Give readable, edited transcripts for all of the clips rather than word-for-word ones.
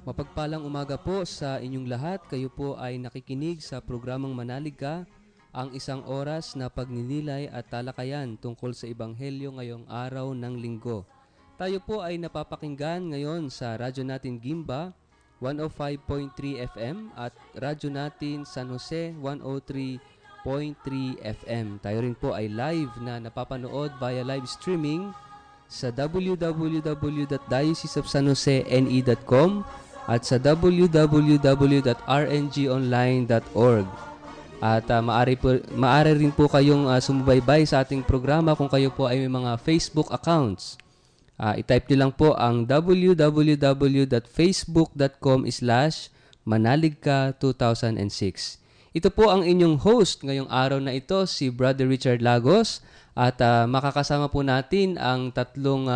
Mapagpalang umaga po sa inyong lahat. Kayo po ay nakikinig sa programang Manalig Ka, ang isang oras na pagninilay at talakayan tungkol sa Ebanghelyo ngayong araw ng linggo. Tayo po ay napapakinggan ngayon sa radyo natin Gimba, 105.3 FM at radyo natin San Jose, 103.3 FM. Tayo rin po ay live na napapanood via live streaming sa www.diocesefsanjosene.com at sa www.rngonline.org. At maaari rin po kayong sumubaybay sa ating programa kung kayo po ay may mga Facebook accounts. I-type nyo lang po ang www.facebook.com/manaligka2006. Ito po ang inyong host ngayong araw na ito, si Brother Richard Lagos. At makakasama po natin ang tatlong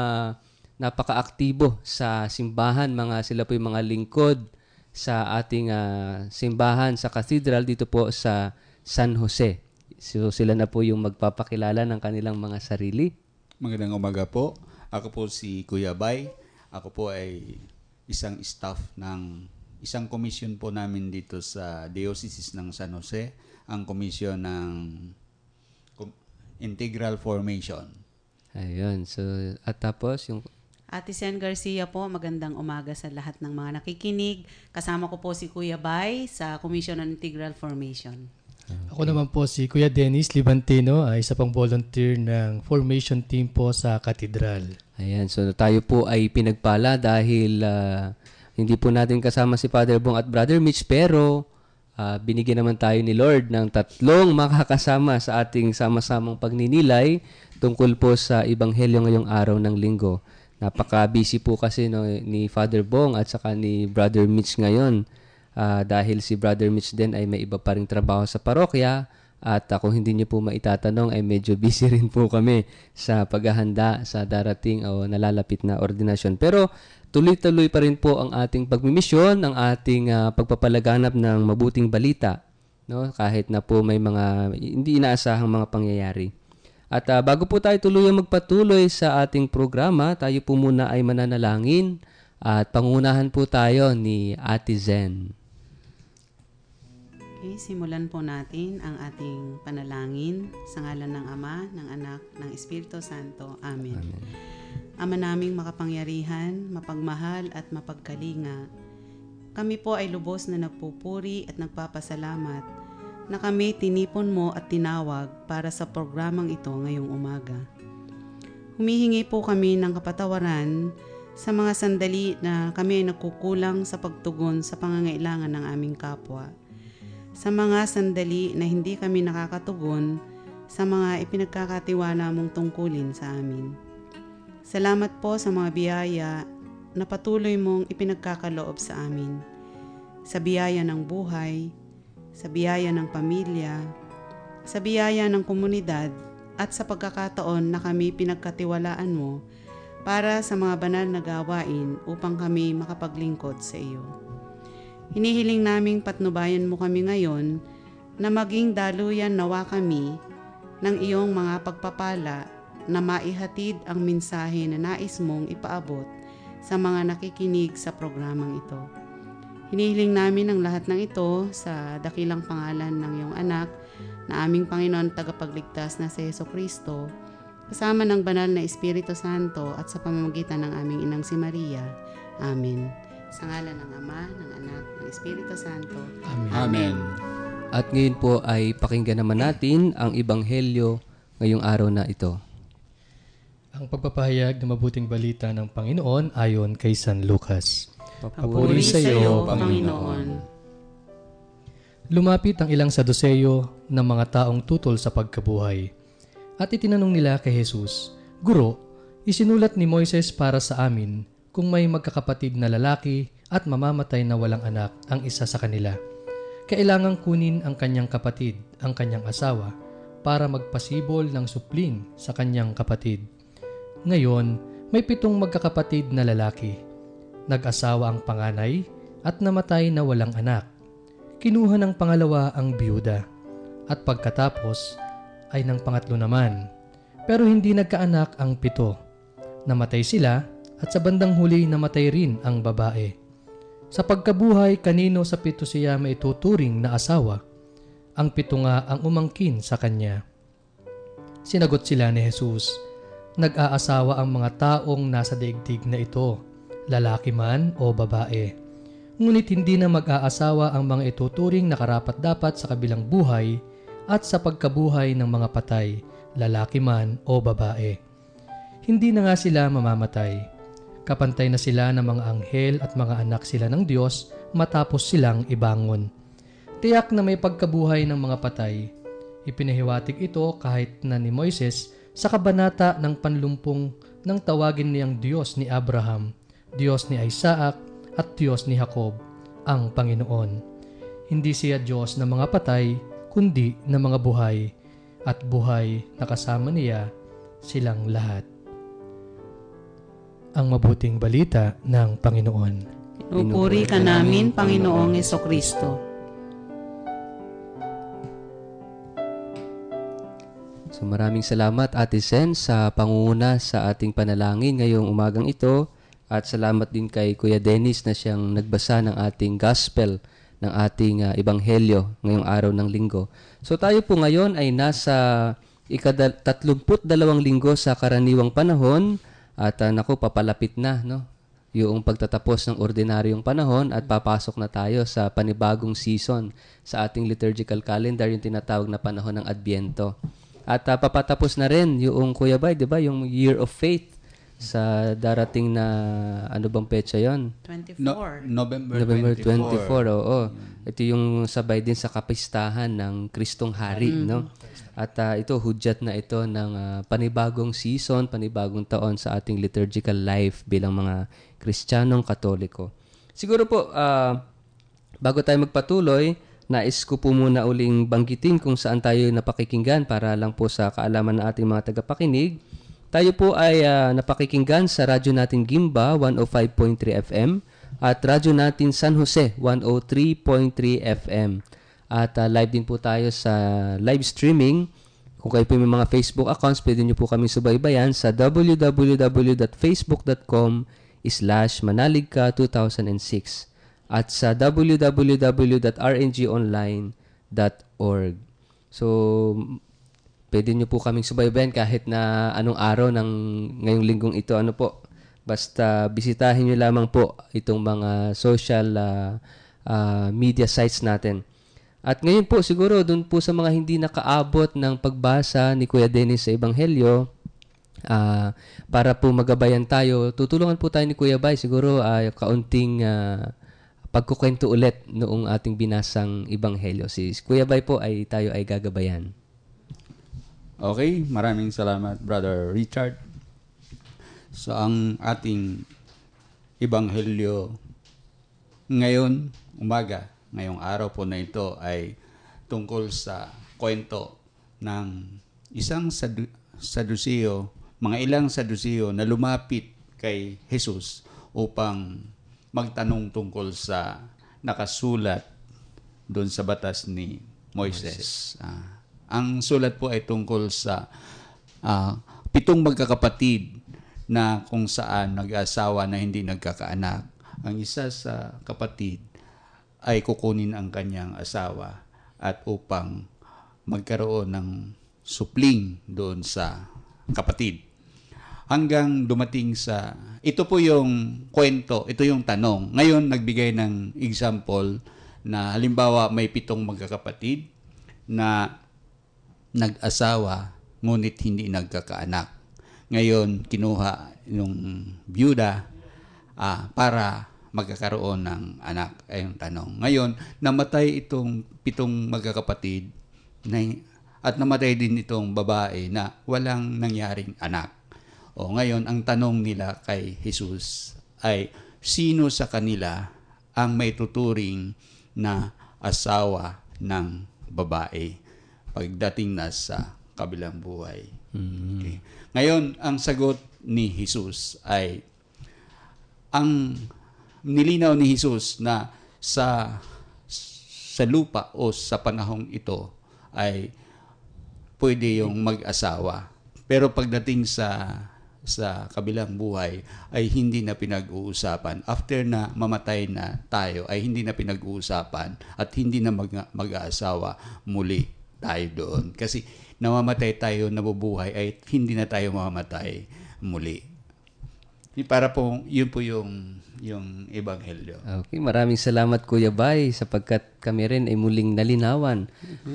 napaka-aktibo sa simbahan. Sila po yung mga lingkod sa ating simbahan sa cathedral dito po sa San Jose. So sila na po yung magpapakilala ng kanilang mga sarili. Magandang umaga po. Ako po si Kuya Bay. Ako po ay isang staff ng isang komisyon po namin dito sa Diocese ng San Jose. Ang komisyon ng Integral Formation. Ayun. So, at tapos yung Ate Sen Garcia po, magandang umaga sa lahat ng mga nakikinig. Kasama ko po si Kuya Bay sa Commission on Integral Formation. Ako naman po si Kuya Dennis Libantino, isa pang volunteer ng formation team po sa Katedral. Ayan, so tayo po ay pinagpala dahil hindi po natin kasama si Father Bong at Brother Mitch, pero binigyan naman tayo ni Lord ng tatlong makakasama sa ating sama-samang pagninilay tungkol po sa Ebanghelyo ngayong araw ng linggo. Napaka-busy po kasi ni Father Bong at saka ni Brother Mitch ngayon dahil si Brother Mitch din ay may iba pa ring trabaho sa parokya at kung hindi niyo po maitatanong ay medyo busy rin po kami sa paghahanda sa darating o nalalapit na ordinasyon. Pero tuloy-tuloy pa rin po ang ating pagmimisyon, ang ating pagpapalaganap ng mabuting balita, no? Kahit na po may mga hindi inaasahang mga pangyayari. At bago po tayo tuluyang magpatuloy sa ating programa, tayo po muna ay mananalangin at pangunahan po tayo ni Ate Zen. Okay, simulan po natin ang ating panalangin sa ngalan ng Ama, ng Anak, ng Espiritu Santo. Amen. Amen. Ama naming makapangyarihan, mapagmahal at mapagkalinga, kami po ay lubos na nagpupuri at nagpapasalamat na kami tinipon mo at tinawag para sa programang ito ngayong umaga. Humihingi po kami ng kapatawaran sa mga sandali na kami ay nagkukulang sa pagtugon sa pangangailangan ng aming kapwa. Sa mga sandali na hindi kami nakakatugon sa mga ipinagkakatiwala mong tungkulin sa amin. Salamat po sa mga biyaya na patuloy mong ipinagkakaloob sa amin. Sa biyaya ng buhay, sa biyaya ng pamilya, sa biyaya ng komunidad, at sa pagkakataon na kami pinagkatiwalaan mo para sa mga banal na gawain upang kami makapaglingkod sa iyo. Hinihiling naming patnubayan mo kami ngayon na maging daluyan nawa kami ng iyong mga pagpapala na maihatid ang mensahe na nais mong ipaabot sa mga nakikinig sa programang ito. Hinihiling namin ang lahat ng ito sa dakilang pangalan ng iyong anak na aming Panginoon tagapagligtas na si Jesucristo, kasama ng banal na Espiritu Santo at sa pamamagitan ng aming inang si Maria. Amen. Sa ngalan ng Ama, ng Anak, ng Espiritu Santo. Amen. Amen. At ngayon po ay pakinggan naman natin ang Ebanghelyo ngayong araw na ito. Ang pagpapahayag ng mabuting balita ng Panginoon ayon kay San Lucas. Papuri sa iyo, Panginoon. Lumapit ang ilang Saduseyo ng mga taong tutol sa pagkabuhay. At itinanong nila kay Jesus, Guro, isinulat ni Moises para sa amin kung may magkakapatid na lalaki at mamamatay na walang anak ang isa sa kanila. Kailangang kunin ang kanyang kapatid, ang kanyang asawa, para magpasibol ng supling sa kanyang kapatid. Ngayon, may 7 magkakapatid na lalaki. Nag-asawa ang panganay at namatay na walang anak. kinuha ng pangalawa ang biyuda, at pagkatapos ay ng pangatlo naman. Pero hindi nagkaanak ang 7. Namatay sila, at sa bandang huli namatay rin ang babae. Sa pagkabuhay, kanino sa 7 siya maituturing na asawa? Ang 7 nga ang umangkin sa kanya. Sinagot sila ni Jesus, nag-aasawa ang mga taong nasa daigdig na ito, lalaki man o babae. Ngunit hindi na mag-aasawa ang mga ituturing na karapat-dapat sa kabilang buhay at sa pagkabuhay ng mga patay, lalaki man o babae. Hindi na nga sila mamamatay. Kapantay na sila ng mga anghel at mga anak sila ng Diyos matapos silang ibangon. Tiyak na may pagkabuhay ng mga patay. Ipinahiwatig ito kahit na ni Moises sa kabanata ng panlumpong nang tawagin niyang Diyos ni Abraham, Diyos ni Isaac at Diyos ni Jacob, ang Panginoon. Hindi siya Diyos ng mga patay, kundi ng mga buhay, at buhay na kasama niya silang lahat. Ang mabuting balita ng Panginoon. Pinupuri ka namin, Panginoong Hesukristo. So maraming salamat Ate Sen sa pangunguna sa ating panalangin ngayong umagang ito, at salamat din kay Kuya Dennis na siyang nagbasa ng ating gospel, ng ating ebanghelyo ngayong araw ng linggo. So tayo po ngayon ay nasa ika-32 linggo sa karaniwang panahon, at papalapit na yung pagtatapos ng ordinaryong panahon, at papasok na tayo sa panibagong season sa ating liturgical calendar, yung tinatawag na panahon ng Adbyento. At papatapos na rin yung Kuya Bay, di ba? Yung Year of Faith sa darating na, ano bang petsa yon? 24. November 24, oo. Ito yung sabay din sa kapistahan ng Kristong Hari, no? At ito, hudyat na ito ng panibagong season, panibagong taon sa ating liturgical life bilang mga Kristiyanong Katoliko. Siguro po, bago tayo magpatuloy, nais ko po muna uling banggitin kung saan tayo napakikinggan para lang po sa kaalaman ng ating mga tagapakinig. Tayo po ay napakikinggan sa radyo natin Gimba 105.3 FM at radyo natin San Jose 103.3 FM. At live din po tayo sa live streaming. Kung kayo po may mga Facebook accounts, pwede nyo po kami subaybayan sa www.facebook.com/manaligka2006 at sa www.rngonline.org. So, pwede nyo po kaming subaybayan kahit na anong araw ng ngayong linggong ito. Basta bisitahin nyo lamang po itong mga social media sites natin. At ngayon po, siguro, dun po sa mga hindi nakaabot ng pagbasa ni Kuya Dennis sa Ebanghelyo, para po magabayan tayo, tutulungan po tayo ni Kuya Bay, siguro kaunting pagkukwento ulit noong ating binasang Ebanghelyo. Si Kuya Bay po tayo ay gagabayan. Okay, maraming salamat, Brother Richard. So, ang ating Ebanghelyo ngayon, umaga, ngayong araw po na ito ay tungkol sa kwento ng isang Saduceo, mga ilang Saduceo na lumapit kay Jesus upang magtanong tungkol sa nakasulat doon sa batas ni Moises. Ang sulat po ay tungkol sa 7 magkakapatid na kung saan nag-asawa na hindi nagkakaanak. Ang isa sa kapatid ay kukunin ang kanyang asawa at upang magkaroon ng supling doon sa kapatid. Hanggang dumating sa, ito po yung kwento, ito yung tanong. Ngayon, nagbigay ng example na halimbawa may 7 magkakapatid na nag-asawa ngunit hindi nagkakaanak. Ngayon, kinuha yung byuda para magkakaroon ng anak, ay yung tanong. Ngayon, namatay itong 7 magkakapatid at namatay din itong babae na walang nangyaring anak. Ngayon, ang tanong nila kay Jesus ay, sino sa kanila ang may tuturing na asawa ng babae pagdating na sa kabilang buhay? Okay. Ngayon, ang sagot ni Jesus ay, ang nilinaw ni Jesus na sa sa lupa o sa panahong ito ay pwede yung mag-asawa. Pero pagdating sa kabilang buhay ay hindi na pinag-uusapan. After na mamatay na tayo ay hindi na pinag-uusapan at hindi na mag-aasawa muli tayo doon. Kasi namamatay tayo, nabubuhay ay hindi na tayo mamamatay muli. Para po, yun po yung ebanghelyo. Okay, maraming salamat Kuya Bay sapagkat kami rin ay muling nalinawan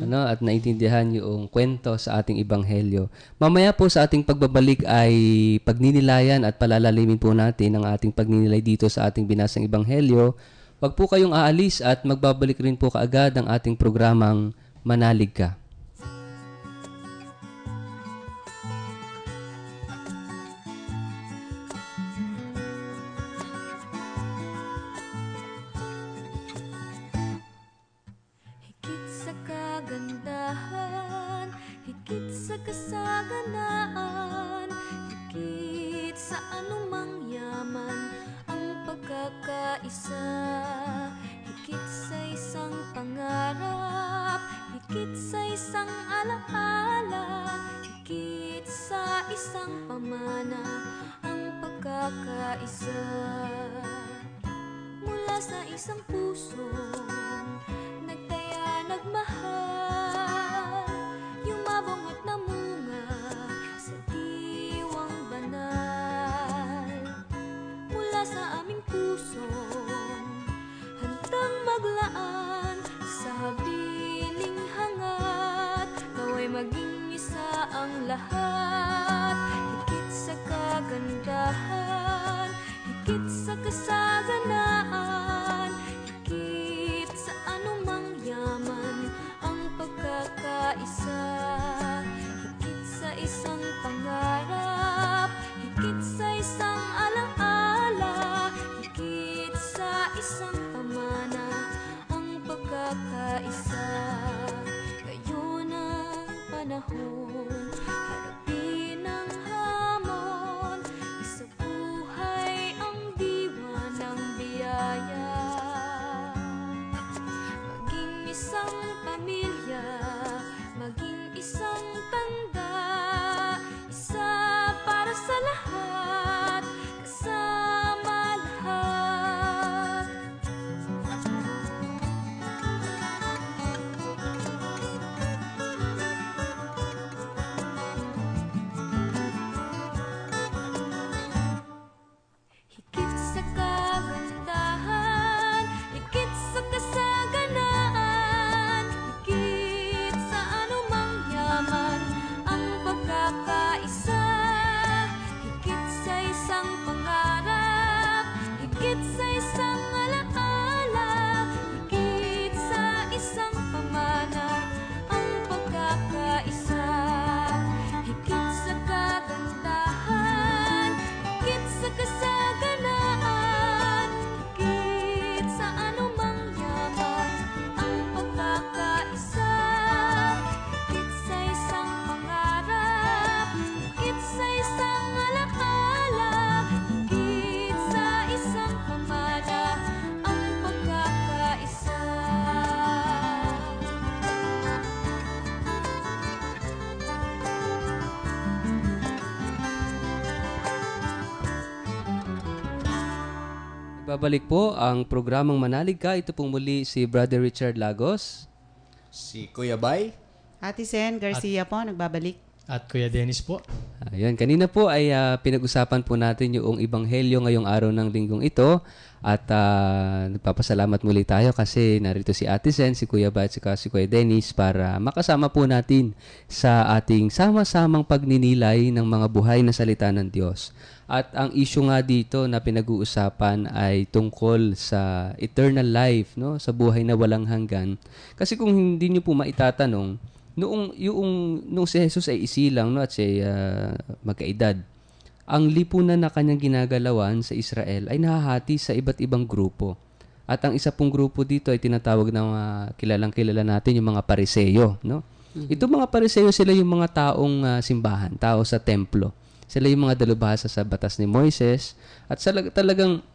at naintindihan yung kwento sa ating ebanghelyo. Mamaya po sa ating pagbabalik ay pagninilayan at palalalimin po natin ang ating pagninilay dito sa ating binasang ebanghelyo. Huwag po kayong aalis at magbabalik rin po kaagad ang ating programang Manalig Ka. Higit sa kasaganaan, higit sa anumang yaman, ang pagkakaisa. Higit sa isang pangarap, higit sa isang alaala, higit sa isang pamana, ang pagkakaisa. Mula sa isang puso, nagtaya, nagmahal, yumabong at namunga sa diwang banal. Mula sa aming puso, handang maglaan sa habiling hangat, naway maging isa ang lahat. Higit sa kagandahan, higit sa kasaganaan, higit sa anumang yaman, ang pagkakaisa. Higit sa isang pangarap, higit sa isang alaala, higit sa isang pamana, ang pagkakaisa. Ngayon ang panahon, harapin ang hamon, isa buhay ang diwa ng biyaya. Maging isang pamilya, maging isang tanda, isa para sa lahat, kasama lahat. Higit sa kagandahan, higit sa kasaganaan, higit sa anumang yaman, ang pagkakaisa. Higit sa isang pangarap, higit sa isang alaala, higit sa isang pamana, ang pagkakaisa. Higit sa kagandahan, higit sa kasaganaan, higit sa anumang yaman, ang pagkakaisa. Higit sa isang pangarap, higit sa isang alaala, higit sa isang pamana, ang pagkakaisa. Babalik po ang programang Manalig Ka. Ito pong muli si Brother Richard Lagos. Si Kuya Bay, Ate Sen Garcia po, nagbabalik. At Kuya Dennis po. Ayun, kanina po ay pinag-usapan po natin yung ebanghelyo ngayong araw ng linggong ito at nagpapasalamat muli tayo kasi narito si Ate Sen, si Kuya Bay at si Kuya Dennis para makasama po natin sa ating sama-samang pagninilay ng mga buhay na salita ng Diyos. At ang issue nga dito na pinag-uusapan ay tungkol sa eternal life, no? Sa buhay na walang hanggan. Kasi kung hindi niyo po maitatanong, nung si Jesus ay isilang, no, at siya magkaedad, ang lipunan na kanyang ginagalawan sa Israel ay nahahati sa iba't ibang grupo. At ang isa pong grupo dito ay tinatawag na kilalang-kilala natin yung mga Pariseyo, no? Itong mga Pariseyo, sila yung mga taong simbahan, tao sa templo. Sila yung mga dalubhasa sa batas ni Moises at talagang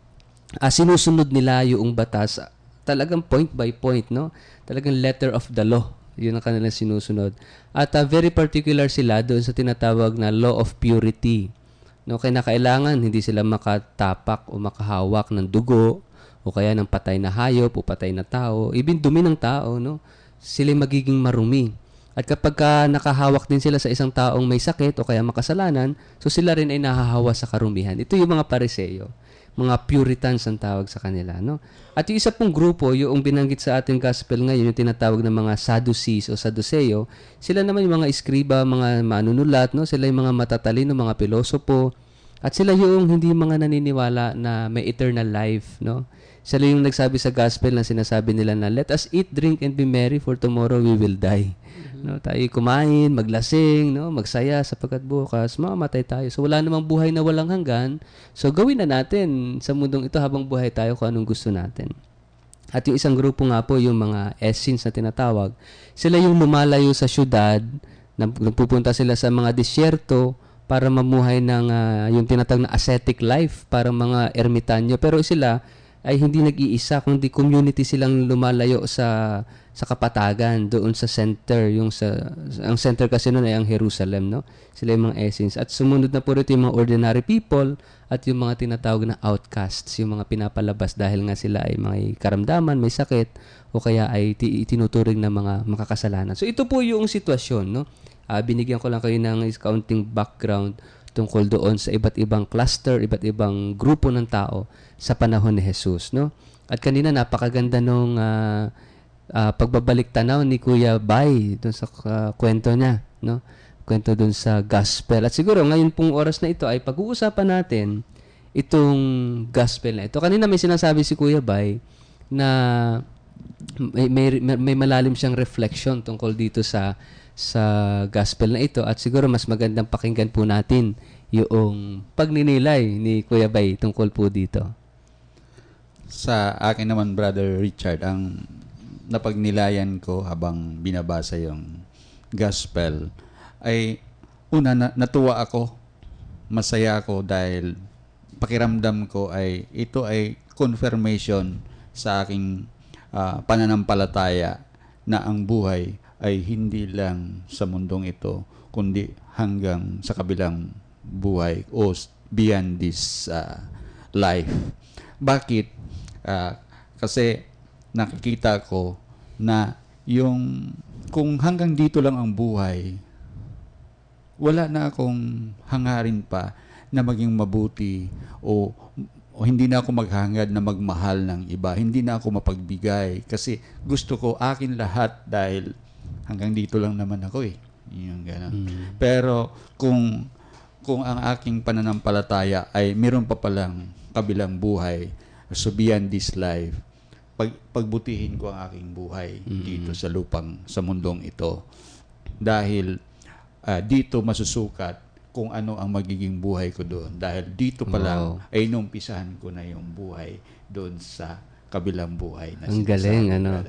sinusunod nila yung batas talagang point by point, no? Talagang letter of the law. Yun ang kanilang sinusunod. At very particular sila doon sa tinatawag na law of purity. No, kailangan hindi sila makatapak o makahawak ng dugo o kaya ng patay na hayop o patay na tao, even dumi ng tao, no? Sila magiging marumi. At kapag nakahawak din sila sa isang taong may sakit o kaya makasalanan, so sila rin ay nahahawa sa karumihan. Ito yung mga Pariseo, mga Puritans ang tawag sa kanila, no? At yung isa pong grupo, yung binanggit sa ating gospel ngayon, yung tinatawag ng mga Sadducees o Sadduseo, sila naman yung mga iskriba, mga manunulat, no? Sila yung mga matatalino, mga pilosopo, at sila yung hindi mga naniniwala na may eternal life, no? Sila yung nagsabi sa gospel na sinasabi nila na, let us eat, drink, and be merry, for tomorrow we will die. No, tayo kumain, maglasing, no, magsaya sapagkat bukas mamamatay tayo. So wala namang buhay na walang hanggan. So gawin na natin sa mundong ito habang buhay tayo kung anong gusto natin. At yung isang grupo nga po, yung mga Essenes na tinatawag, sila yung lumalayo sa syudad, nagpupunta sila sa mga disyerto para mamuhay ng yung tinatawag na ascetic life, para mga ermitanyo. Pero sila ay hindi nag-iisa, kundi community silang lumalayo sa kapatagan, doon sa center, ang center kasi noon ay ang Jerusalem, no? Sila yung mga Essenes. At sumunod na po rito yung mga ordinary people at yung mga tinatawag na outcasts, yung mga pinapalabas dahil nga sila ay may karamdaman, may sakit, o kaya ay itinuturing na mga makakasalanan. So ito po yung sitwasyon, no? Binigyan ko lang kayo ng counting background tungkol doon sa iba't ibang cluster, iba't ibang grupo ng tao sa panahon ni Jesus, no? At kanina napakaganda nung pagbabalik tanaw ni Kuya Bay doon sa kwento niya, no? Kwento doon sa gospel. At siguro ngayon pong oras na ito ay pag-uusapan natin itong gospel na ito. Kanina may sinasabi si Kuya Bay na may malalim siyang reflection tungkol dito sa gospel na ito, at siguro mas magandang pakinggan po natin yung pagninilay ni Kuya Bay tungkol po dito. Sa akin naman, Brother Richard, ang napagnilayan ko habang binabasa yung gospel ay una, natuwa ako, masaya ako dahil pakiramdam ko ay ito ay confirmation sa aking pananampalataya na ang buhay ay hindi lang sa mundong ito kundi hanggang sa kabilang buhay o beyond this life. Bakit? Kasi nakikita ko na yung kung hanggang dito lang ang buhay, wala na akong hangarin pa na maging mabuti o hindi na ako maghangad na magmahal ng iba. Hindi na ako mapagbigay kasi gusto ko akin lahat dahil hanggang dito lang naman ako eh. Yung ganun. Pero kung ang aking pananampalataya ay meron pa palang kabilang buhay, so beyond this life, pagbutihin ko ang aking buhay dito sa mundong ito. Dahil dito masusukat kung ano ang magiging buhay ko doon. Dahil dito pa lang ay numpisahan ko na yung buhay doon sa kabilang buhay. Na ang galing, ano.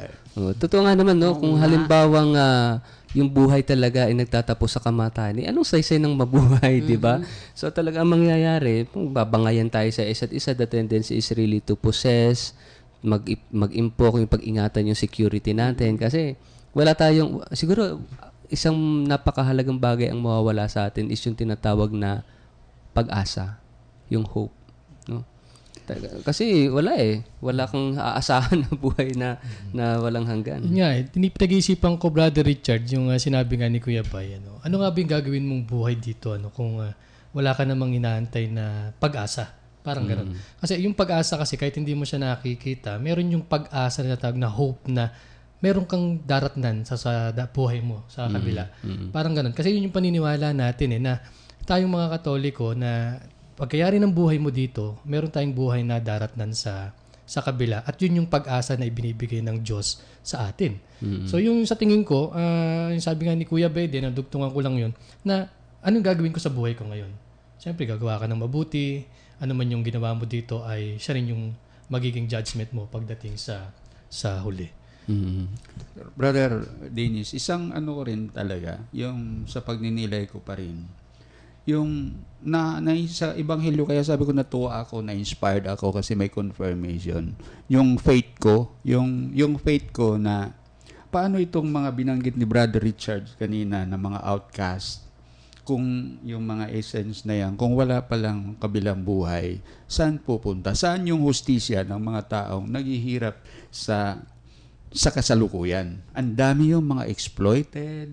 Totoo nga naman, no? Kung halimbawang yung buhay talaga ay nagtatapos sa kamatayan, anong saysay ng mabuhay, di ba? So talaga ang mangyayari, babangayan tayo sa isa't isa, the tendency is really to possess, mag-impok yung pag-ingatan yung security natin kasi wala tayong, siguro isang napakahalagang bagay ang mawawala sa atin is yung tinatawag na pag-asa, yung hope, no? Kasi wala kang aasahan na buhay na walang hanggan. Yun nga, pinag-iisipan ko, Brother Richard, yung sinabi nga ni Kuya Bay, ano nga ba yung gagawin mong buhay dito, kung wala ka namang inaantay na pag-asa? Parang gano'n. Kasi yung pag-asa kasi, kahit hindi mo siya nakikita, meron yung pag-asa na tawag na hope na meron kang daratnan sa buhay mo, sa kabila. Parang gano'n. Kasi yun yung paniniwala natin na tayong mga Katoliko na pagkayari ng buhay mo dito, meron tayong buhay na daratnan sa kabila. At yun yung pag-asa na ibinibigay ng Diyos sa atin. So yung sa tingin ko, yung sabi nga ni Kuya Bede, nadugtungan ko lang yun, na anong gagawin ko sa buhay ko ngayon? Siyempre, gagawa ka ng mabuti. Ano man yung ginawa mo dito ay siya rin yung magiging judgment mo pagdating sa huli. Brother Dennis, isang ko rin talaga, yung sa pagninilay ko pa rin, yung sa ebanghelyo, kaya sabi ko natuwa ako, na-inspired ako kasi may confirmation. Yung faith ko na paano itong mga binanggit ni Brother Richard kanina na mga outcast, kung yung mga essence na yan, kung wala palang kabilang buhay, saan pupunta? Saan yung hustisya ng mga taong naghihirap sa kasalukuyan? Ang dami yung mga exploited,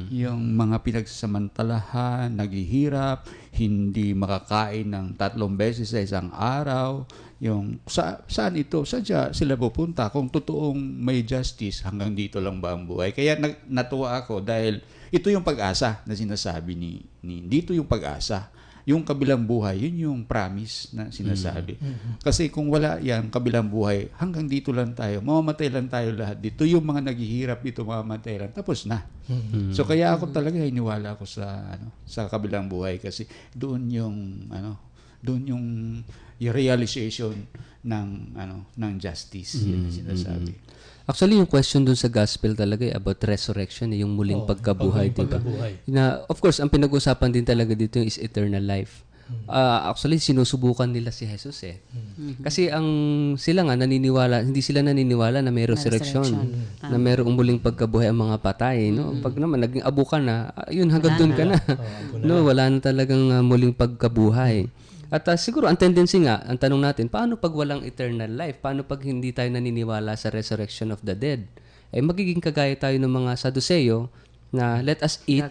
yung mga pinagsasamantalahan, naghihirap, hindi makakain ng 3 beses sa isang araw. Yung saan ito? Sadya sila pupunta kung totoong may justice, hanggang dito lang ba ang buhay? Kaya natuwa ako dahil ito yung pag-asa na sinasabi ni dito yung pag-asa. Yung kabilang buhay, yun yung promise na sinasabi. Kasi kung wala yan, kabilang buhay, hanggang dito lang tayo. Mamamatay lang tayo lahat. Dito yung mga naghihirap dito, mamamatay lang. Tapos na. So kaya ako talaga hiniwala ako sa kabilang buhay kasi doon yung realization ng justice, yun ang sinasabi. Actually, yung question dun sa gospel talaga about resurrection, yung muling pagkabuhay, diba? Na, of course, ang pinag-usapan din talaga dito is eternal life. Actually, sinusubukan nila si Jesus Kasi sila nga hindi sila naniniwala na may resurrection, na mayroong muling pagkabuhay ang mga patay. No? Pag naman naging abo ka na, yun, hanggang doon ka na. No, wala na talagang muling pagkabuhay. At siguro, ang tendency nga, ang tanong natin, paano pag walang eternal life? Paano pag hindi tayo naniniwala sa resurrection of the dead? Magiging kagaya tayo ng mga Saduceo na let us eat,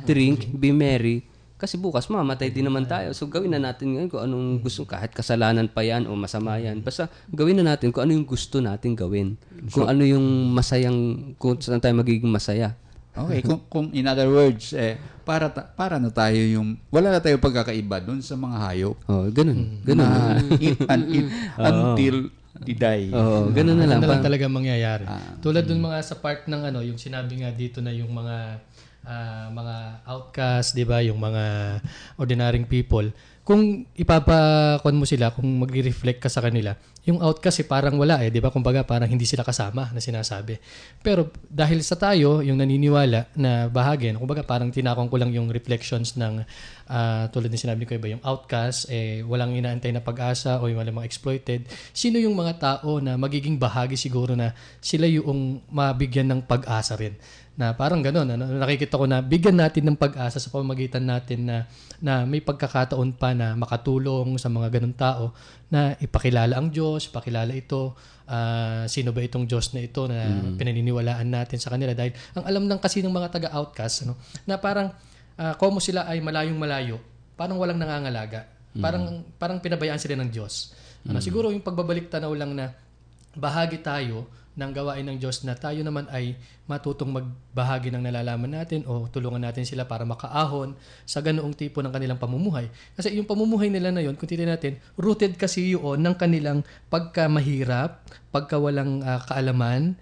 drink, be merry, kasi bukas mamatay din naman tayo. So gawin na natin ngayon kung anong gusto, kahit kasalanan pa yan o masama yan. Basta gawin na natin kung ano yung gusto natin gawin. Kung ano yung kung saan tayo magiging masaya. Okay, kung in other words, para na tayo wala na tayong pagkakaiba doon sa mga hayop. Ganun. Eat and eat until they die. Ganun na lang. Ganun na lang talaga mangyayari. Tulad dun mga sa part ng yung sinabi nga dito na yung mga outcast, 'di ba, yung mga ordinaryong people, kung ipapakon mo sila, kung magre-reflect ka sa kanila, yung outcast parang wala 'di ba? Kumbaga parang hindi sila kasama na sinasabi. Pero dahil sa tayo, yung naniniwala na bahagi, kumbaga parang tinakong ko lang yung reflections ng tulad ng sinabi ko iba, yung outcast, walang inaantay na pag-asa o yung walang mga exploited. Sino yung mga tao na magiging bahagi siguro na sila yung mabigyan ng pag-asa rin? Na parang gano'n, nakikita ko na bigyan natin ng pag-asa sa pamamagitan natin na may pagkakataon pa na makatulong sa mga ganun tao na ipakilala ang Diyos, ipakilala ito, sino ba itong Diyos na ito na pinaniniwalaan natin sa kanila. Dahil ang alam lang kasi ng mga taga-outcast, na parang como sila ay malayong-malayo, parang walang nangangalaga. Parang pinabayaan sila ng Diyos. Siguro yung pagbabalik tanaw lang na bahagi tayo ng gawain ng Diyos, na tayo naman ay matutong magbahagi ng nalalaman natin o tulungan natin sila para makaahon sa ganoong tipo ng kanilang pamumuhay. Kasi yung pamumuhay nila na yun, kung titignan natin, rooted kasi yun ng kanilang pagkamahirap, pagkawalang kaalaman,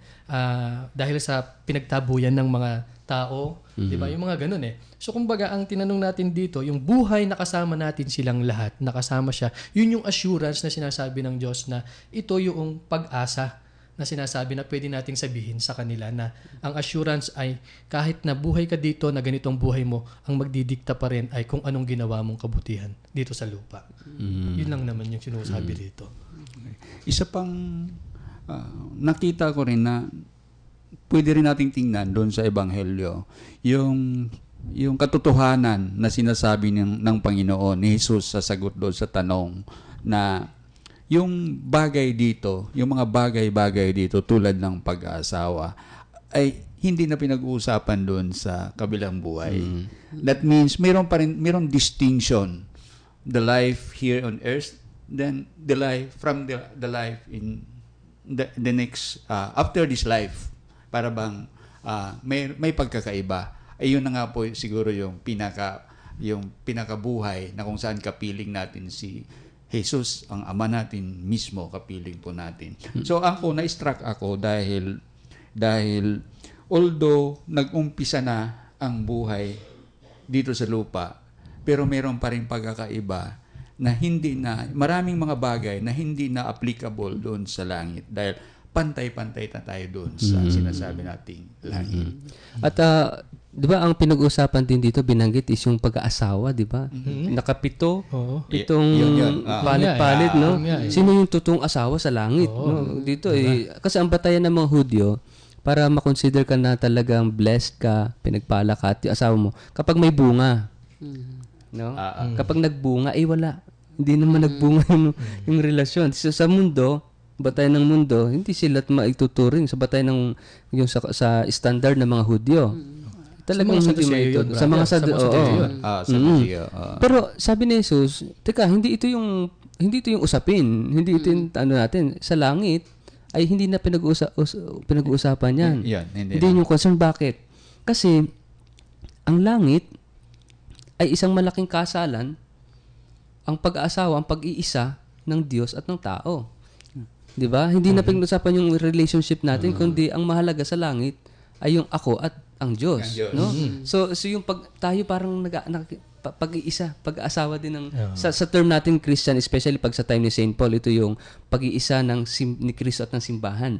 dahil sa pinagtabuyan ng mga tao, di ba? Yung mga ganun So kumbaga, ang tinanong natin dito, yung buhay na kasama natin silang lahat, nakasama siya, yun yung assurance na sinasabi ng Diyos na ito yung pag-asa na sinasabi na pwede nating sabihin sa kanila, na ang assurance ay kahit na buhay ka dito, na ganitong buhay mo, ang magdidikta pa rin ay kung anong ginawa mong kabutihan dito sa lupa. Yun lang naman yung sinusabi dito. Isa pang nakita ko rin na pwede rin nating tingnan doon sa Ebanghelyo, yung katotohanan na sinasabi ng Panginoon ni Jesus sa sagot doon sa tanong na yung bagay dito, yung mga bagay-bagay dito tulad ng pag-aasawa ay hindi na pinag-uusapan doon sa kabilang buhay. That means mayroong distinction, the life here on earth, then the life from the life in the next after this life. Para bang may pagkakaiba. Ayun na nga po siguro yung pinakabuhay na kung saan kapiling natin si Jesus, ang Ama natin mismo, kapiling po natin. So na-struck ako dahil although nag-umpisa na ang buhay dito sa lupa, pero meron pa rin pagkakaiba na maraming mga bagay na hindi na applicable doon sa langit dahil pantay-pantay na tayo doon sa sinasabi nating langit. At 'di ba ang pinag-usapan din dito binanggit is yung pag-aasawa, 'di ba? Nakapito. Oo. Itong Yun. palit-palit, no? Yun nga eh. Sino yung totoong asawa sa langit, no? Dito kasi ang batayan ng mga Hudyo para ma-consider ka na talagang blessed ka, pinagpala ka at yung asawa mo kapag may bunga. No? Kapag nagbunga, wala. Hindi naman nagbunga yung relasyon. So, sa mundo, batayan ng mundo, hindi sila maituturing sa batayan ng yung sa standard ng mga Hudyo. Talagang Sa mga hindi Saduceo yun, maituturing. Sa brother. mga Sa mga oo. Saduceo yun. Sa Museo. Pero sabi ni Jesus, teka, hindi ito yung usapin. Hindi ito yung natin. Sa langit ay hindi na pinag-uusapan yan. Yan, hindi Hindi yung concern. Bakit? Kasi ang langit ay isang malaking kasalan, ang pag-aasawa, ang pag-iisa ng Diyos at ng tao. 'Di ba? Hindi na pinag-uusapan yung relationship natin, kundi ang mahalaga sa langit ay yung ako at ang Diyos, no? So yung tayo parang pag-iisa, pag-aasawa din ng sa term natin Christian, especially pag sa time ni Saint Paul, ito yung pag-iisa ni Kristo at ng simbahan.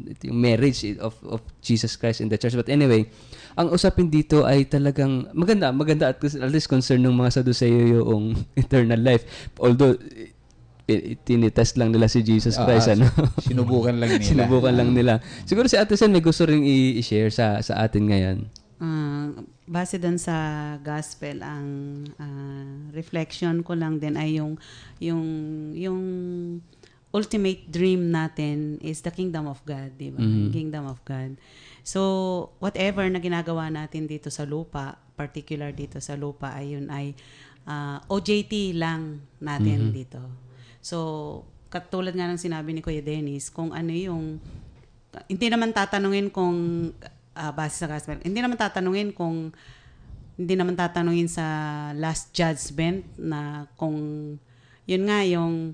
Ito yung marriage of Jesus Christ in the church. But anyway, ang usapin dito ay talagang maganda at least concern ng mga Saduceo yung eternal life. Although tinitest lang nila si Jesus Christ, ano? Sinubukan lang nila. Sinubukan lang nila. Siguro si Ate Sen may gusto ring i-share sa atin ngayon. Base doon sa gospel, ang reflection ko lang din ay yung ultimate dream natin is the kingdom of God, di ba? Kingdom of God. So, whatever na ginagawa natin dito sa lupa, particular dito sa lupa, ayun ay OJT lang natin dito. So, katulad nga ng sinabi ni Kuya Dennis, kung ano yung, hindi naman tatanungin kung, base sa gospel, hindi naman tatanungin sa last judgment na kung, yun nga, yung,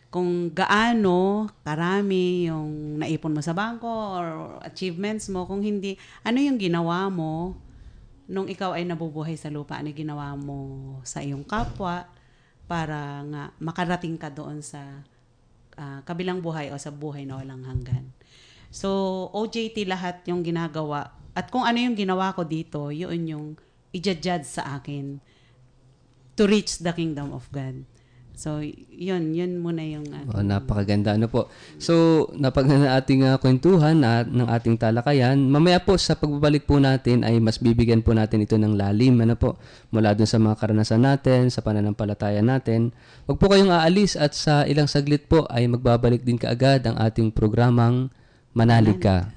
kung gaano karami yung naipon mo sa bangko or achievements mo, kung hindi, ano yung ginawa mo nung ikaw ay nabubuhay sa lupa, ano ginawa mo sa iyong kapwa para nga makarating ka doon sa kabilang buhay o sa buhay na walang hanggan. So, OJT lahat yung ginagawa. At kung ano yung ginawa ko dito, yun yung i-judge sa akin to reach the kingdom of God. So, yun muna yung napakaganda. Ano po? So, napaganda na ating kwentuhan ng ating talakayan. Mamaya po, sa pagbabalik po natin, ay mas bibigyan po natin ito ng lalim. Ano po? Mula dun sa mga karanasan natin, sa pananampalataya natin. Huwag po kayong aalis at sa ilang saglit po ay magbabalik din kaagad ang ating programang Manalig Ka.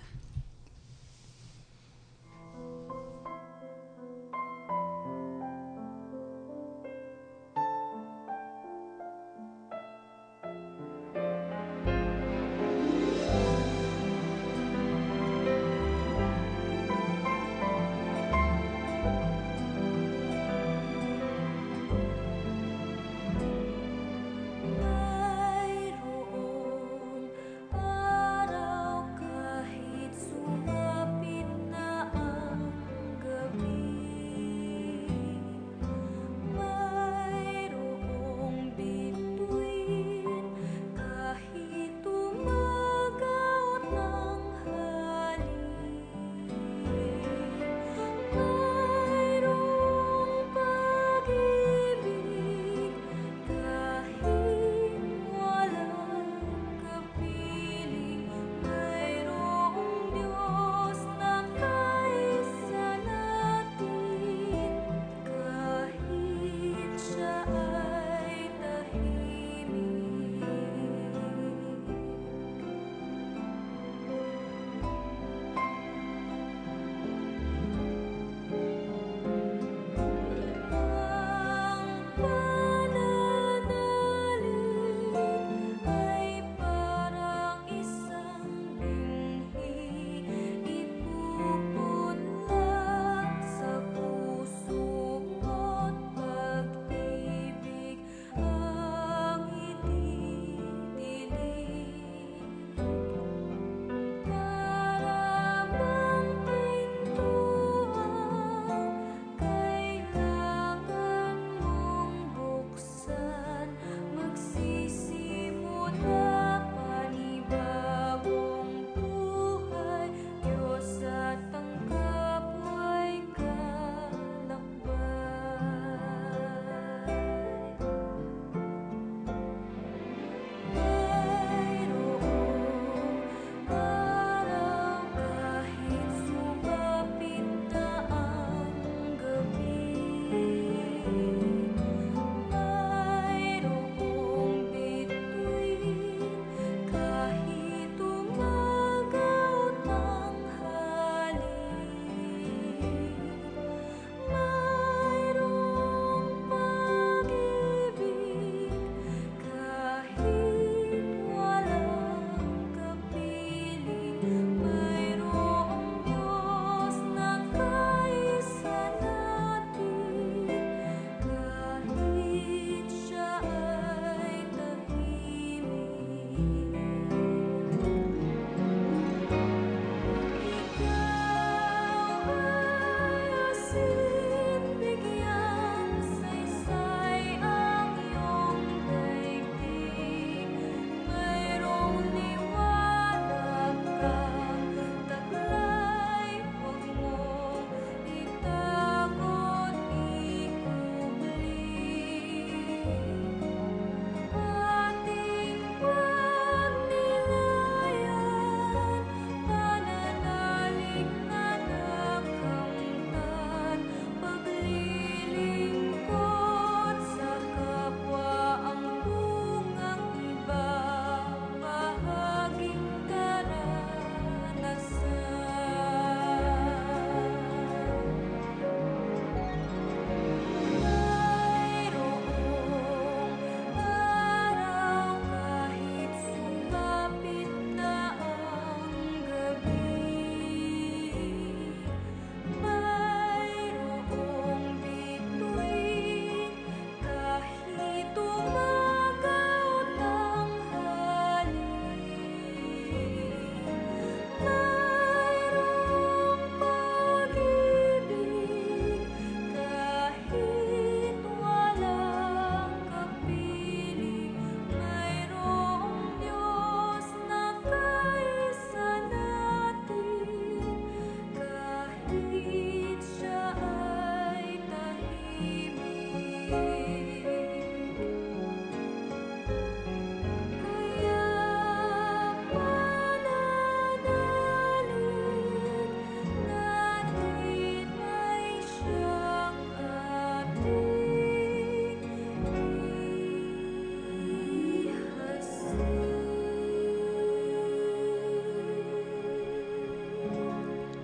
Mayroong araw kahit